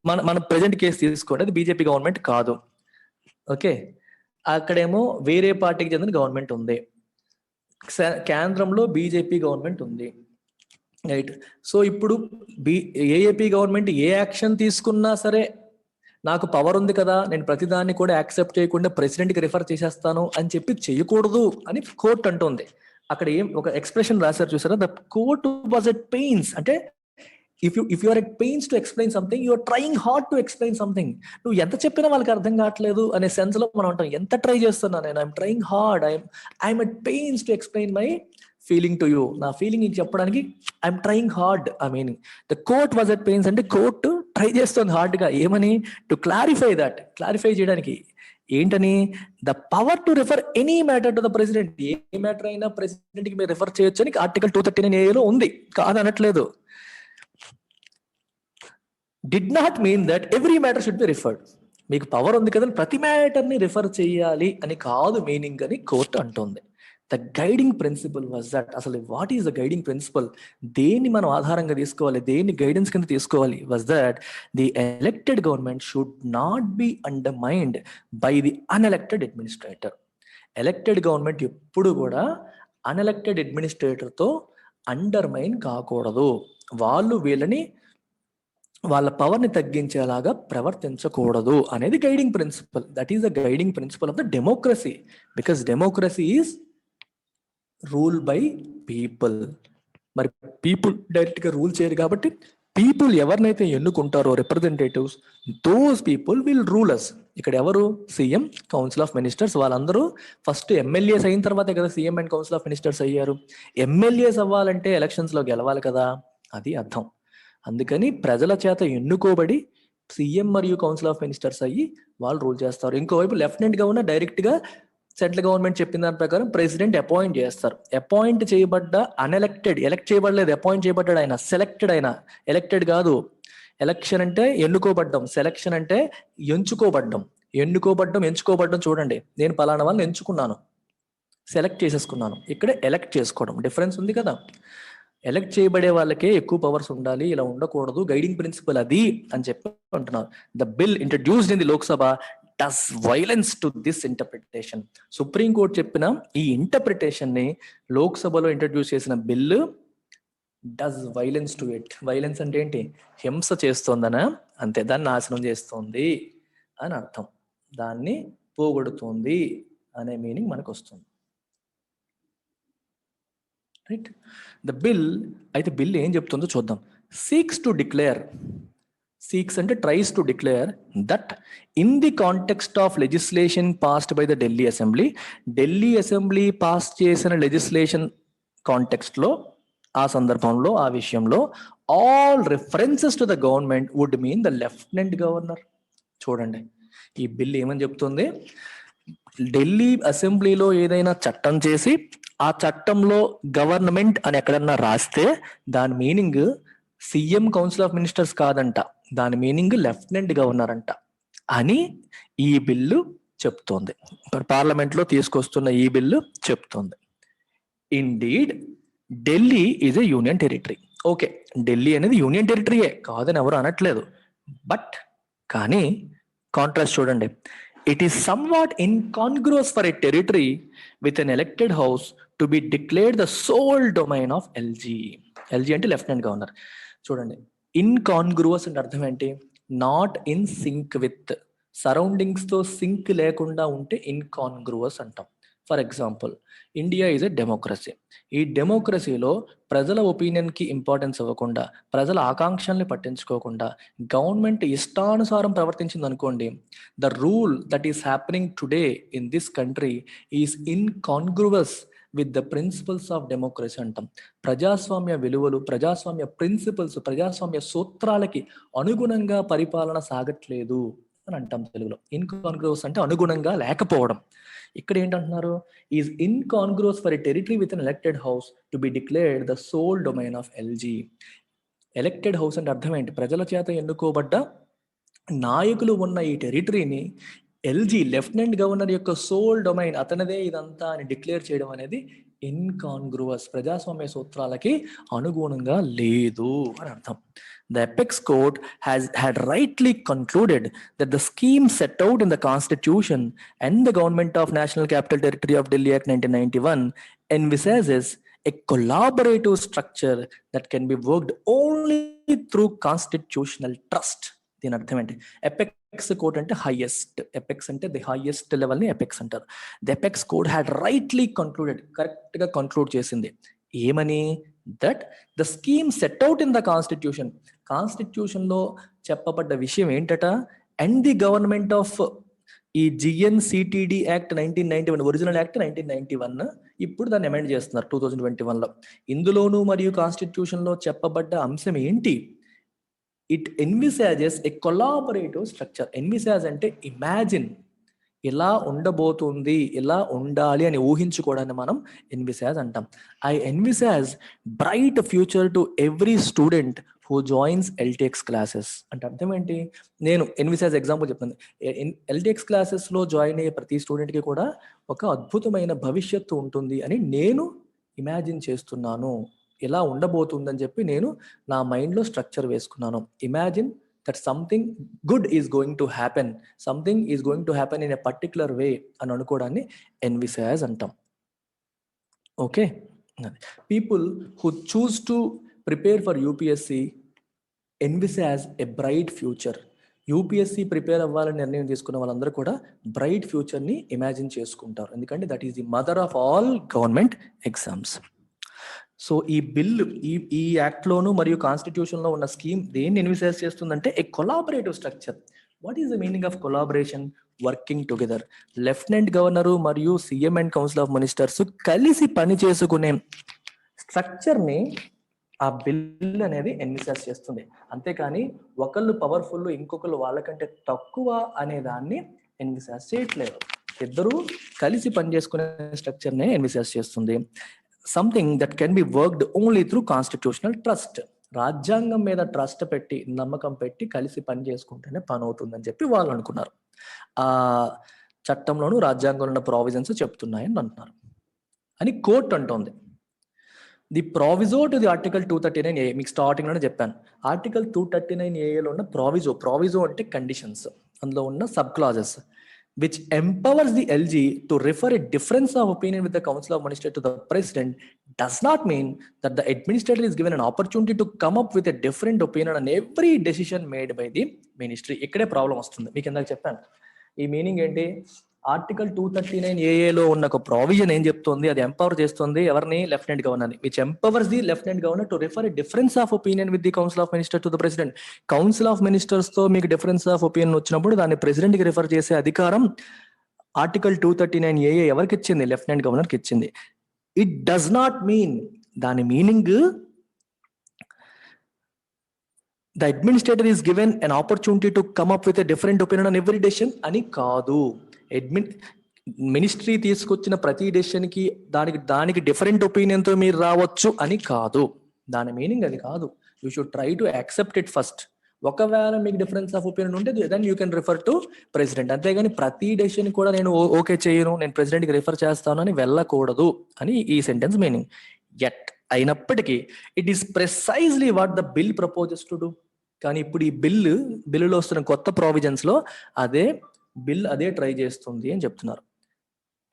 మన present case తీసుకోండి, అది బీజేపీ గవర్నమెంట్ కాదు. ఓకే, అక్కడేమో వేరే పార్టీకి చెందిన గవర్నమెంట్ ఉంది, కేంద్రంలో బీజేపీ గవర్నమెంట్ ఉంది, రైట్? సో ఇప్పుడు ఏఏపీ గవర్నమెంట్ ఏ యాక్షన్ తీసుకున్నా సరే నాకు పవర్ ఉంది కదా, నేను ప్రతిదాన్ని కూడా యాక్సెప్ట్ చేయకుండా ప్రెసిడెంట్కి రిఫర్ చేసేస్తాను అని చెప్పి చేయకూడదు అని కోర్ట్ అంటుంది. అక్కడ ఏం ఒక ఎక్స్ప్రెషన్ రాశారు చూసారా, the court was at pains, అంటే if you are at pains to explain something, you are trying hard to explain something. నువ్వు ఎంత చెప్పినా వాళ్ళకి అర్థం కావట్లేదు అనే సెన్స్ లో మనం అంటాం, ఎంత ట్రై చేస్తున్నా నేను, I'm trying hard, I'm at pains to explain my feeling to you, నా ఫీలింగ్ చెప్పడానికి I'm trying hard. I meaning the court was at pains అంటే కోర్టు ట్రై చేస్తుంది హార్డ్ గా, ఏమని, టు క్లారిఫై దట్, క్లారిఫై చేయడానికి ఏంటని, the power to refer any matter to the president, ఏ matter అయినా ప్రెసిడెంట్ కి మీరు రిఫర్ చేయొచ్చు అని ఆర్టికల్ 239A ఉంది, కాదనట్లేదు. Did not mean that every matter should be referred, మీకు పవర్ ఉంది కదా ప్రతి మ్యాటర్ ని రిఫర్ చేయాలి అని కాదు మీనింగ్ అని కోర్టు అంటుంది. The guiding principle was that, అసలు what is the guiding principle, దేన్ని మనం ఆధారంగా తీసుకోవాలి, దేన్ని గైడెన్స్ కింద తీసుకోవాలి, was that the elected government should not be undermined by the unelected administrator. Elected government ఎప్పుడు కూడా అన్ఎలెక్టెడ్ అడ్మినిస్ట్రేటర్తో అండర్మైన్ కాకూడదు, వాళ్ళు వీళ్ళని వాళ్ళ పవర్ని తగ్గించేలాగా ప్రవర్తించకూడదు అనేది guiding principle. That is the guiding principle of the democracy, because democracy is rule by people. మరి పీపుల్ డైరెక్ట్ గా రూల్ చేయరు కాబట్టి పీపుల్ ఎవరినైతే ఎన్నుకుంటారో representatives, those people will rule us. ఇక్కడ ఎవరు, సీఎం, కౌన్సిల్ ఆఫ్ మినిస్టర్స్, వాళ్ళందరూ ఫస్ట్ ఎమ్మెల్యేస్ అయిన తర్వాతే కదా CM and council of ministers అయ్యారు. ఎమ్మెల్యేస్ అవ్వాలంటే ఎలక్షన్స్ లో గెలవాలి కదా, అది అర్థం. అందుకని ప్రజల చేత ఎన్నుకోబడి సీఎం మరియు కౌన్సిల్ ఆఫ్ మినిస్టర్స్ అయ్యి వాళ్ళు రూల్ చేస్తారు. ఇంకోవైపు లెఫ్టినెంట్ గవర్నర్ డైరెక్ట్ గా సెంట్రల్ గవర్నమెంట్ చెప్పిన దాని ప్రకారం ప్రెసిడెంట్ అపాయింట్ చేస్తారు. అపాయింట్ చేయబడ్డ అన్ఎలెక్టెడ్, ఎలక్ట్ చేయబడలేదు, అపాయింట్ చేయబడ్డాడు ఆయన, సెలెక్టెడ్ ఆయన, ఎలక్టెడ్ కాదు. ఎలక్షన్ అంటే ఎన్నుకోబడ్డం, సెలక్షన్ అంటే ఎంచుకోబడ్డం. ఎంచుకోబడ్డం చూడండి, నేను పలానా వాళ్ళని ఎంచుకున్నాను, సెలెక్ట్ చేసేసుకున్నాను. ఇక్కడ ఎలక్ట్ చేసుకోవడం డిఫరెన్స్ ఉంది కదా. ఎలక్ట్ చేయబడే వాళ్ళకే ఎక్కువ పవర్స్ ఉండాలి, ఇలా ఉండకూడదు, గైడింగ్ ప్రిన్సిపల్ అది అని చెప్పి అంటున్నారు. The bill introduced in the Lok Sabha does violence to this interpretation. Supreme court చెప్పిన ఈ ఇంటర్ప్రిటేషన్ ని లోక్సభలో ఇంట్రడ్యూస్ చేసిన bill does violence to it. Violence అంటే ఏంటి, హింస చేస్తోందనా, అంతే, దాన్ని నాశనం చేస్తోంది అని అర్థం, దాన్ని పోగొడుతుంది అనే మీనింగ్ మనకు వస్తుంది. రైట్, ద బిల్, అయితే బిల్ ఏం చెప్తుందో చూద్దాం. సీక్స్ టు డిక్లేర్, సీక్స్ అంటే tries to declare that in the context of legislation passed by the Delhi assembly, Delhi assembly pass చేసిన లెజిస్లేషన్ కాంటెక్స్ట్ లో, ఆ సందర్భంలో, ఆ విషయంలో, all references to the government would mean the lieutenant governor. చూడండి ఈ bill ఏమని చెప్తుంది, ఢిల్లీ అసెంబ్లీలో ఏదైనా చట్టం చేసి ఆ చట్టంలో గవర్నమెంట్ అని ఎక్కడన్నా రాస్తే దాని meaning CM, council of ministers కాదంట, దాని మీనింగ్ లెఫ్టినెంట్ గవర్నర్ అంట అని ఈ బిల్లు చెప్తోంది. పార్లమెంట్ లో తీసుకొస్తున్న ఈ బిల్లు చెప్తోంది. Indeed Delhi is a union territory. Okay, Delhi అనేది యూనియన్ టెరిటరీయే, కాదని ఎవరు అనట్లేదు. బట్ కానీ కాంట్రాస్ట్ చూడండి, it is somewhat incongruous for a territory with an elected house to be declared the sole domain of LG. LG అంటే లెఫ్టినెంట్ గవర్నర్. చూడండి, incongruous అంటే అర్థం ఏంటి, not in sync with, surroundings తో సింక్ లేకుండా ఉంటే ఇన్కాన్గ్రువస్ అంటాం. For example, India is a democracy. ఈ డెమోక్రసీలో ప్రజల ఒపీనియన్ కి ఇంపార్టెన్స్ ఇవ్వకుండా, ప్రజల ఆకాంక్షల్ని పట్టించుకోకుండా గవర్నమెంట్ ఇష్టానుసారం ప్రవర్తించింది అనుకోండి, the rule that is happening today in this country is incongruous with the principles of democracy అంటాం. ప్రజాస్వామ్య విలువలు, ప్రజాస్వామ్య ప్రిన్సిపల్స్, ప్రజాస్వామ్య సూత్రాలకి అనుగుణంగా పరిపాలన సాగట్లేదు అని అంటాం తెలుగులో. ఇన్కాన్గ్రువస్ అంటే అనుగుణంగా లేకపోవడం. ఇక్కడ ఏంటంటున్నారు, is incongruous for a territory with an elected house to be declared the sole domain of LG. Elected house అంటే అర్థం ఏంటి, ప్రజల చేత ఎన్నుకోబడ్డ నాయకులు ఉన్న ఈ టెరిటరీని ఎల్జీ, లెఫ్టినెంట్ గవర్నర్ యొక్క సోల్ డొమైన్, అతనిదే ఇదంతా అని డిక్లేర్ చేయడం అనేది ఇన్కాన్గ్రువస్, ప్రజాస్వామ్య సూత్రాలకి అనుగుణంగా లేదు అని అర్థం. The apex court had rightly concluded that the scheme set out in the Constitution and the Government of National Capital Territory of Delhi Act 1991 envisages a collaborative structure that can be worked only through constitutional trust. దీని అర్థం ఏంటి, apex apex code అంటే highest, apex అంటే the highest level ని apex అంటారు. The apex code had rightly concluded, correct గా conclude చేసింది ఏమని, that the scheme set out in the constitution, constitution లో చెప్పబడ్డ విషయం ఏంటట, అండ్ ది గవర్నమెంట్ ఆఫ్ ఈ జిఎన్సిటిడి యాక్ట్ 1991, ఒరిజినల్ యాక్ట్ 1991, ఇప్పుడు దాన్ని అమెండ్ చేస్తున్నారు 2021లో. ఇందులోనూ మరియు కాన్స్టిట్యూషన్ లో చెప్పబడ్డ అంశం ఏంటి, ఇట్ ఎన్విసాజెస్ ఏ కొలాబరేటివ్ స్ట్రక్చర్. ఎన్విసాజ్ అంటే ఇమాజిన్, ఇలా ఉండబోతుంది, ఇలా ఉండాలి అని ఊహించుకోవడాన్ని మనం ఎన్విసాజ్ అంటాం. I envisage bright future to every student who joins LTX classes. అంటే అర్థం ఏంటి, నేను ఎన్విసాజ్ ఎగ్జాంపుల్ చెప్తాను. ఎల్టీఎక్స్ క్లాసెస్ లో జాయిన్ అయ్యే ప్రతి స్టూడెంట్ కి కూడా ఒక అద్భుతమైన భవిష్యత్తు ఉంటుంది అని నేను ఇమాజిన్ చేస్తున్నాను, ఎలా ఉండబోతుందని చెప్పి నేను నా మైండ్లో స్ట్రక్చర్ వేసుకున్నాను. Imagine that something good is going to happen, something is going to happen in a particular way అని అనుకోవడాన్ని envisage అంటాం. Okay, people who choose to prepare for UPSC envisage a bright future. UPSC prepare అవ్వాలని నిర్ణయం తీసుకున్న వాళ్ళందరూ కూడా bright ఫ్యూచర్ని imagine చేసుకుంటారు, ఎందుకంటే that is the mother of all government exams. So ఈ బిల్లు, ఈ యాక్ట్ లోను మరియు కాన్స్టిట్యూషన్ లో ఉన్న స్కీమ్ దేన్ని ఎన్విసైజ్ చేస్తుందంటే a collaborative structure. What is the meaning of collaboration? Working together. Lieutenant governor మరియు CM and council of ministers కలిసి పని చేసుకునే స్ట్రక్చర్ ని ఆ బిల్ అనేది ఎన్విసైజ్ చేస్తుంది. అంతేకాని ఒకళ్ళు పవర్ఫుల్ ఇంకొకళ్ళు వాళ్ళకంటే తక్కువ అనే దాన్ని ఎన్విసైజ్ చేయట్లేదు. ఇద్దరు కలిసి పనిచేసుకునే స్ట్రక్చర్ నే ఎన్విసైజ్ చేస్తుంది. Something that can be worked only through constitutional trust. రాజ్యాంగం మీద ట్రస్ట్ పెట్టి, నమ్మకం పెట్టి కలిసి పని చేసుకుంటేనే పని అవుతుందని చెప్పి వాళ్ళు అనుకున్నారు. ఆ చట్టంలోను రాజ్యాంగంలో ఉన్న ప్రావిజన్స్ చెప్తున్నాయని అంటున్నారు అని కోర్ట్ అంటోంది. The proviso to the article 239A, మీకు స్టార్టింగ్ లోనే చెప్పాను. ఆర్టికల్ 239A లో ఉన్న ప్రావిజో అంటే కండిషన్స్, అందులో ఉన్న sub clauses, which empowers the LG to refer a difference of opinion with the Council of Ministers to the President, does not mean that the administrator is given an opportunity to come up with a different opinion on every decision made by the ministry. ఇక్కడే problem వస్తుంది. మీకు ఇందాక చెప్పాను ఈ meaning ఏంటి. Article 239AA లో ఉన్న ఒక ప్రావిజన్ ఏం చెప్తుంది, అది ఎంపవర్ చేస్తుంది ఎవరిని, లెఫ్టినెంట్ గవర్నర్ని, which empowers the lieutenant governor to refer a difference of opinion with the council of minister to the president. Council of ministers తో మీకు డిఫరెన్స్ ఆఫ్ ఒపీనియన్ వచ్చినప్పుడు దాన్ని ప్రెసిడెంట్ కి రిఫర్ చేసే అధికారం ఆర్టికల్ 239AA ఎవరికి ఇచ్చింది, లెఫ్టినెంట్ గవర్నర్ కి ఇచ్చింది. ఇట్ డస్ నాట్ మీన్, దాని meaning the administrator is given an opportunity to come up with a different opinion on every decision అని కాదు. మినిస్ట్రీ తీసుకొచ్చిన ప్రతి డెసిషన్ కి దానికి డిఫరెంట్ ఒపీనియన్ తో మీరు రావచ్చు అని కాదు. దాని మీనింగ్ అది కాదు. You should try to accept it first. ఒకవేళ మీకు డిఫరెన్స్ ఆఫ్ ఒపీనియన్ ఉంటే then you can refer to president. అంతేగాని ప్రతి డెసిషన్ కూడా నేను ఓకే చేయను, నేను ప్రెసిడెంట్ కి రిఫర్ చేస్తాను అని వెళ్ళకూడదు అని ఈ సెంటెన్స్ మీనింగ్. ఎట్ అయినప్పటికీ it is precisely what the bill proposes to do. కానీ ఇప్పుడు ఈ బిల్లులో వస్తున్న కొత్త ప్రావిజన్స్ లో అదే ట్రై చేస్తుంది అని చెప్తున్నారు.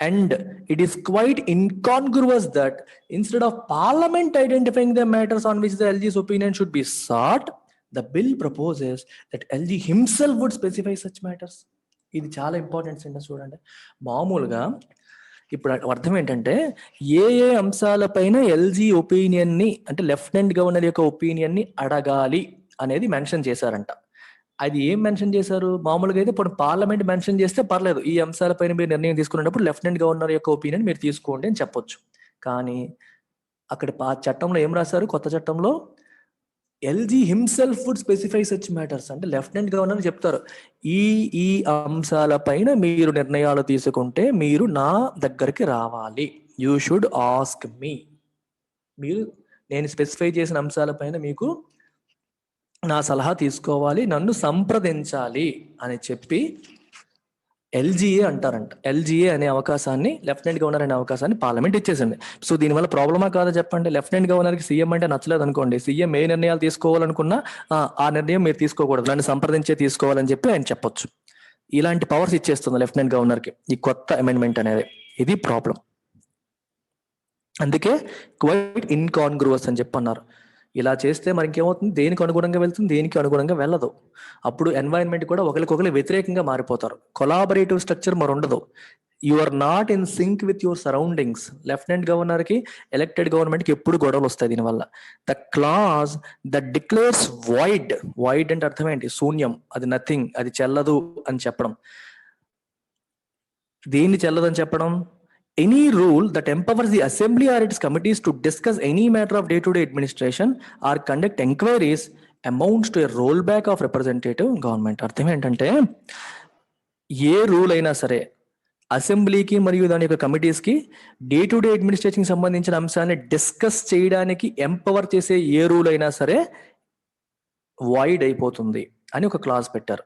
And it is quite incongruous that instead of parliament identifying the matters on which the LG's opinion should be sought, the bill proposes that LG himself would specify such matters. ఇది చాలా important sentence చూడండి. మామూలుగా ఇప్పుడు అర్థం ఏంటంటే ఏ అంశాలపైన LG opinion ని, అంటే లెఫ్టినెంట్ గవర్నర్ యొక్క ఒపీనియన్ ని అడగాలి అనేది మెన్షన్ చేశారంట. అది ఏం మెన్షన్ చేశారు, మామూలుగా అయితే ఇప్పుడు పార్లమెంట్ మెన్షన్ చేస్తే పర్లేదు, ఈ అంశాలపైన మీరు నిర్ణయం తీసుకునేటప్పుడు లెఫ్టినెంట్ గవర్నర్ యొక్క ఒపీనియన్ మీరు తీసుకోండి అని చెప్పొచ్చు. కానీ అక్కడ చట్టంలో ఏం రాశారు, కొత్త చట్టంలో LG himself would specify such matters. అంటే లెఫ్టినెంట్ గవర్నర్ చెప్తారు, ఈ అంశాలపైన మీరు నిర్ణయాలు తీసుకుంటే మీరు నా దగ్గరికి రావాలి, యూ షుడ్ ఆస్క్ మీ, నేను స్పెసిఫై చేసిన అంశాలపైన మీకు నా సలహా తీసుకోవాలి, నన్ను సంప్రదించాలి అని చెప్పి ఎల్జీఏ అంటారంట. ఎల్జీఏ అనే అవకాశాన్ని, లెఫ్టినెంట్ గవర్నర్ అనే అవకాశాన్ని పార్లమెంట్ ఇచ్చేసింది. సో దీనివల్ల ప్రాబ్లమా కాదా చెప్పండి. లెఫ్టినెంట్ గవర్నర్కి సీఎం అంటే నచ్చలేదు అనుకోండి, సీఎం ఏ నిర్ణయాలు తీసుకోవాలనుకున్నా ఆ నిర్ణయం మీరు తీసుకోకూడదు, నన్ను సంప్రదించే తీసుకోవాలని చెప్పి ఆయన చెప్పొచ్చు. ఇలాంటి పవర్స్ ఇచ్చేస్తుంది లెఫ్టినెంట్ గవర్నర్కి ఈ కొత్త అమెండ్మెంట్ అనేది. ఇది ప్రాబ్లం. అందుకే క్వైట్ ఇన్కాన్గ్రువస్ అని చెప్పన్నారు. ఇలా చేస్తే మరి ఇంకేమవుతుంది, దేనికి అనుగుణంగా వెళ్తుంది, దేనికి అనుగుణంగా వెళ్ళదు. అప్పుడు ఎన్వైరన్మెంట్ కూడా ఒకరికొకరు వ్యతిరేకంగా మారిపోతారు. కొలాబరేటివ్ స్ట్రక్చర్ మరి ఉండదు. You are not in sync with your surroundings. Lieutenant governor కి ఎలక్టెడ్ గవర్నమెంట్ కి ఎప్పుడు గొడవలు వస్తాయి దీనివల్ల. The clause that declares void, void అంటే అర్థం ఏంటి, శూన్యం, అది నథింగ్, అది చెల్లదు అని చెప్పడం. దేన్ని చెల్లదు అని చెప్పడం? Any rule that empowers the assembly or its committees to discuss any matter of day-to-day administration or conduct enquiries amounts to a rollback of representative government. అర్థం ఏంటంటే, ఏ రూల్ అయినా సరే అసెంబ్లీకి మరియు దాని యొక్క కమిటీస్కి డే టు డే అడ్మినిస్ట్రేషన్ సంబంధించిన అంశాన్ని డిస్కస్ చేయడానికి ఎంపవర్ చేసే ఏ రూల్ అయినా సరే వాయిడ్ అయిపోతుంది అని ఒక క్లాజ్ పెట్టారు.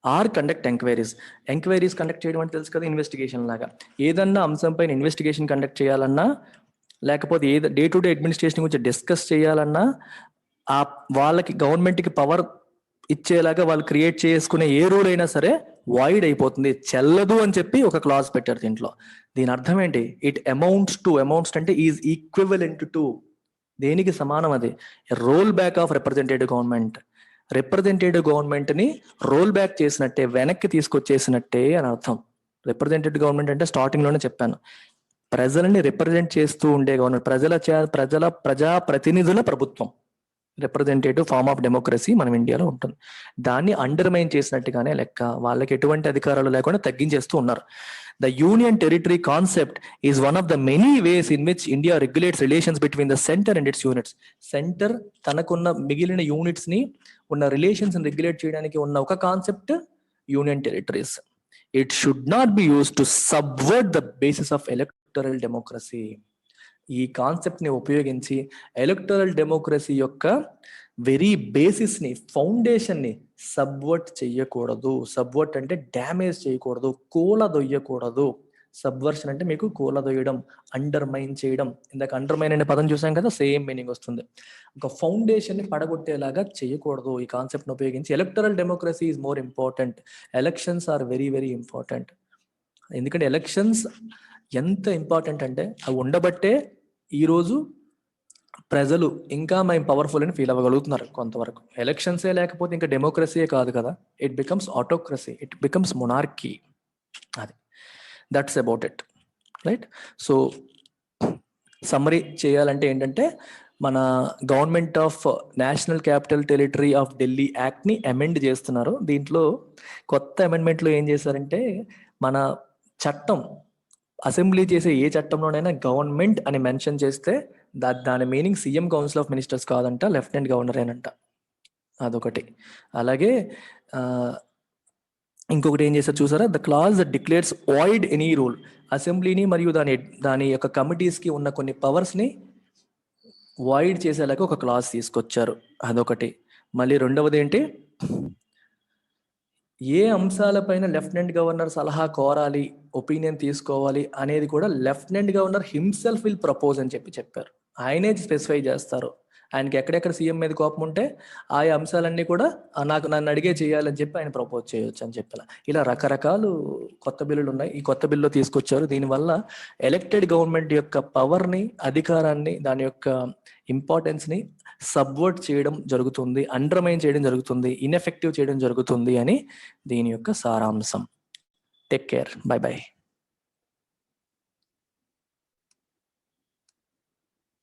Or conduct enquiries. Enquiries conduct చేయడం అంటే తెలుసు కదా, ఇన్వెస్టిగేషన్ లాగా. ఏదన్నా అంశం పైన ఇన్వెస్టిగేషన్ కండక్ట్ చేయాలన్నా, లేకపోతే డే టు డే అడ్మినిస్ట్రేషన్ గురించి డిస్కస్ చేయాలన్నా, ఆ వాళ్ళకి గవర్నమెంట్కి పవర్ ఇచ్చేలాగా వాళ్ళు క్రియేట్ చేసుకునే ఏ రూల్ అయినా సరే వాయిడ్ అయిపోతుంది, చెల్లదు అని చెప్పి ఒక క్లాజ్ పెట్టారు దీంట్లో. దీని అర్థం ఏంటి? ఇట్ అమౌంట్స్ టు, అమౌంట్స్ అంటే ఈజ్ ఈక్వివలెంట్ టు, దేనికి సమానం? అది roll back of representative government. Representative government ని రోల్ బ్యాక్ చేసినట్టే, వెనక్కి తీసుకొచ్చేసినట్టే అని అర్థం. రిప్రజెంటేటివ్ గవర్నమెంట్ అంటే స్టార్టింగ్ లోనే చెప్పాను, ప్రజలని రిప్రజెంట్ చేస్తూ ఉండే గవర్నమెంట్, ప్రజా ప్రతినిధుల ప్రభుత్వం. రిప్రజెంటేటివ్ ఫార్మ్ ఆఫ్ డెమోక్రసీ మనం ఇండియాలో ఉంటుంది. దాన్ని అండర్మైన్ చేసినట్టుగానే లెక్క. వాళ్ళకి ఎటువంటి అధికారాలు లేకుండా తగ్గించేస్తూ ఉన్నారు. The union territory concept is one of the many ways in which India regulates relations between the center and its units. Centre తనకున్న మిగిలిన యూనిట్స్ ని ఉన్న రిలేషన్స్ ని రెగ్యులేట్ చేయడానికి ఉన్న ఒక concept union territories. It should not be used to subvert the basis of electoral democracy. ఈ concept ని ఉపయోగించి ఎలక్టరల్ డెమోక్రసీ యొక్క వెరీ బేసిస్ ని, ఫౌండేషన్ ని సబ్వర్ట్ చెయ్యకూడదు. సబ్వర్ట్ అంటే డ్యామేజ్ చేయకూడదు, కూలదొయ్యకూడదు. సబ్వర్షన్ అంటే మీకు కూలదొయ్యడం, అండర్మైన్ చేయడం. ఇందాక అండర్మైన్ అనే పదం చూసాం కదా, సేమ్ మీనింగ్ వస్తుంది. ఒక ఫౌండేషన్ ని పడగొట్టేలాగా చేయకూడదు. ఈ కాన్సెప్ట్ ని ఉపయోగించి electoral democracy is more important. Elections are very very important. ఎందుకంటే ఎలక్షన్స్ ఎంత ఇంపార్టెంట్ అంటే, అవి ఉండబట్టే ఈరోజు ప్రజలు ఇంకా మేము పవర్ఫుల్ అని ఫీల్ అవ్వగలుగుతున్నారు కొంతవరకు. ఎలక్షన్సే లేకపోతే ఇంకా డెమోక్రసీయే కాదు కదా, it becomes autocracy, it becomes monarchy. అది that's about it, right? So summary చేయాలంటే ఏంటంటే, మన government of national capital territory of Delhi act ని అమెండ్ చేస్తున్నారు. దీంట్లో కొత్త అమెండ్మెంట్లో ఏం చేశారంటే, మన చట్టం అసెంబ్లీ చేసే ఏ చట్టంలోనైనా గవర్నమెంట్ అని మెన్షన్ చేస్తే దాని meaning CM council of ministers కాదంట, లెఫ్టినెంట్ గవర్నర్ ఏనంట. అదొకటి. అలాగే ఇంకొకటి ఏం చేస్తారు చూసారా, the clause that declares void any rule. అసెంబ్లీని మరియు దాని యొక్క కమిటీస్ కి ఉన్న కొన్ని పవర్స్ ని వాయిడ్ చేసేలాగా ఒక క్లాజ్ తీసుకొచ్చారు. అదొకటి. మళ్ళీ రెండవది ఏంటి, ఏ అంశాలపైన లెఫ్టినెంట్ గవర్నర్ సలహా కోరాలి, ఒపీనియన్ తీసుకోవాలి అనేది కూడా lieutenant governor himself will propose అని చెప్పారు. ఆయనే స్పెసిఫై చేస్తారు. ఆయనకి ఎక్కడెక్కడ సీఎం మీద కోపం ఉంటే ఆయా అంశాలన్నీ కూడా నన్ను అడిగే చేయాలని చెప్పి ఆయన ప్రపోజ్ చేయొచ్చు అని చెప్పారు. ఇలా రకరకాలు కొత్త బిల్లులు ఉన్నాయి, ఈ కొత్త బిల్లు తీసుకొచ్చారు. దీనివల్ల ఎలక్టెడ్ గవర్నమెంట్ యొక్క పవర్ ని, అధికారాన్ని, దాని యొక్క ఇంపార్టెన్స్ ని సబ్వర్ట్ చేయడం జరుగుతుంది, అండర్మైన్ చేయడం జరుగుతుంది, ఇన్ఎఫెక్టివ్ చేయడం జరుగుతుంది అని దీని యొక్క సారాంశం. Take care, by by.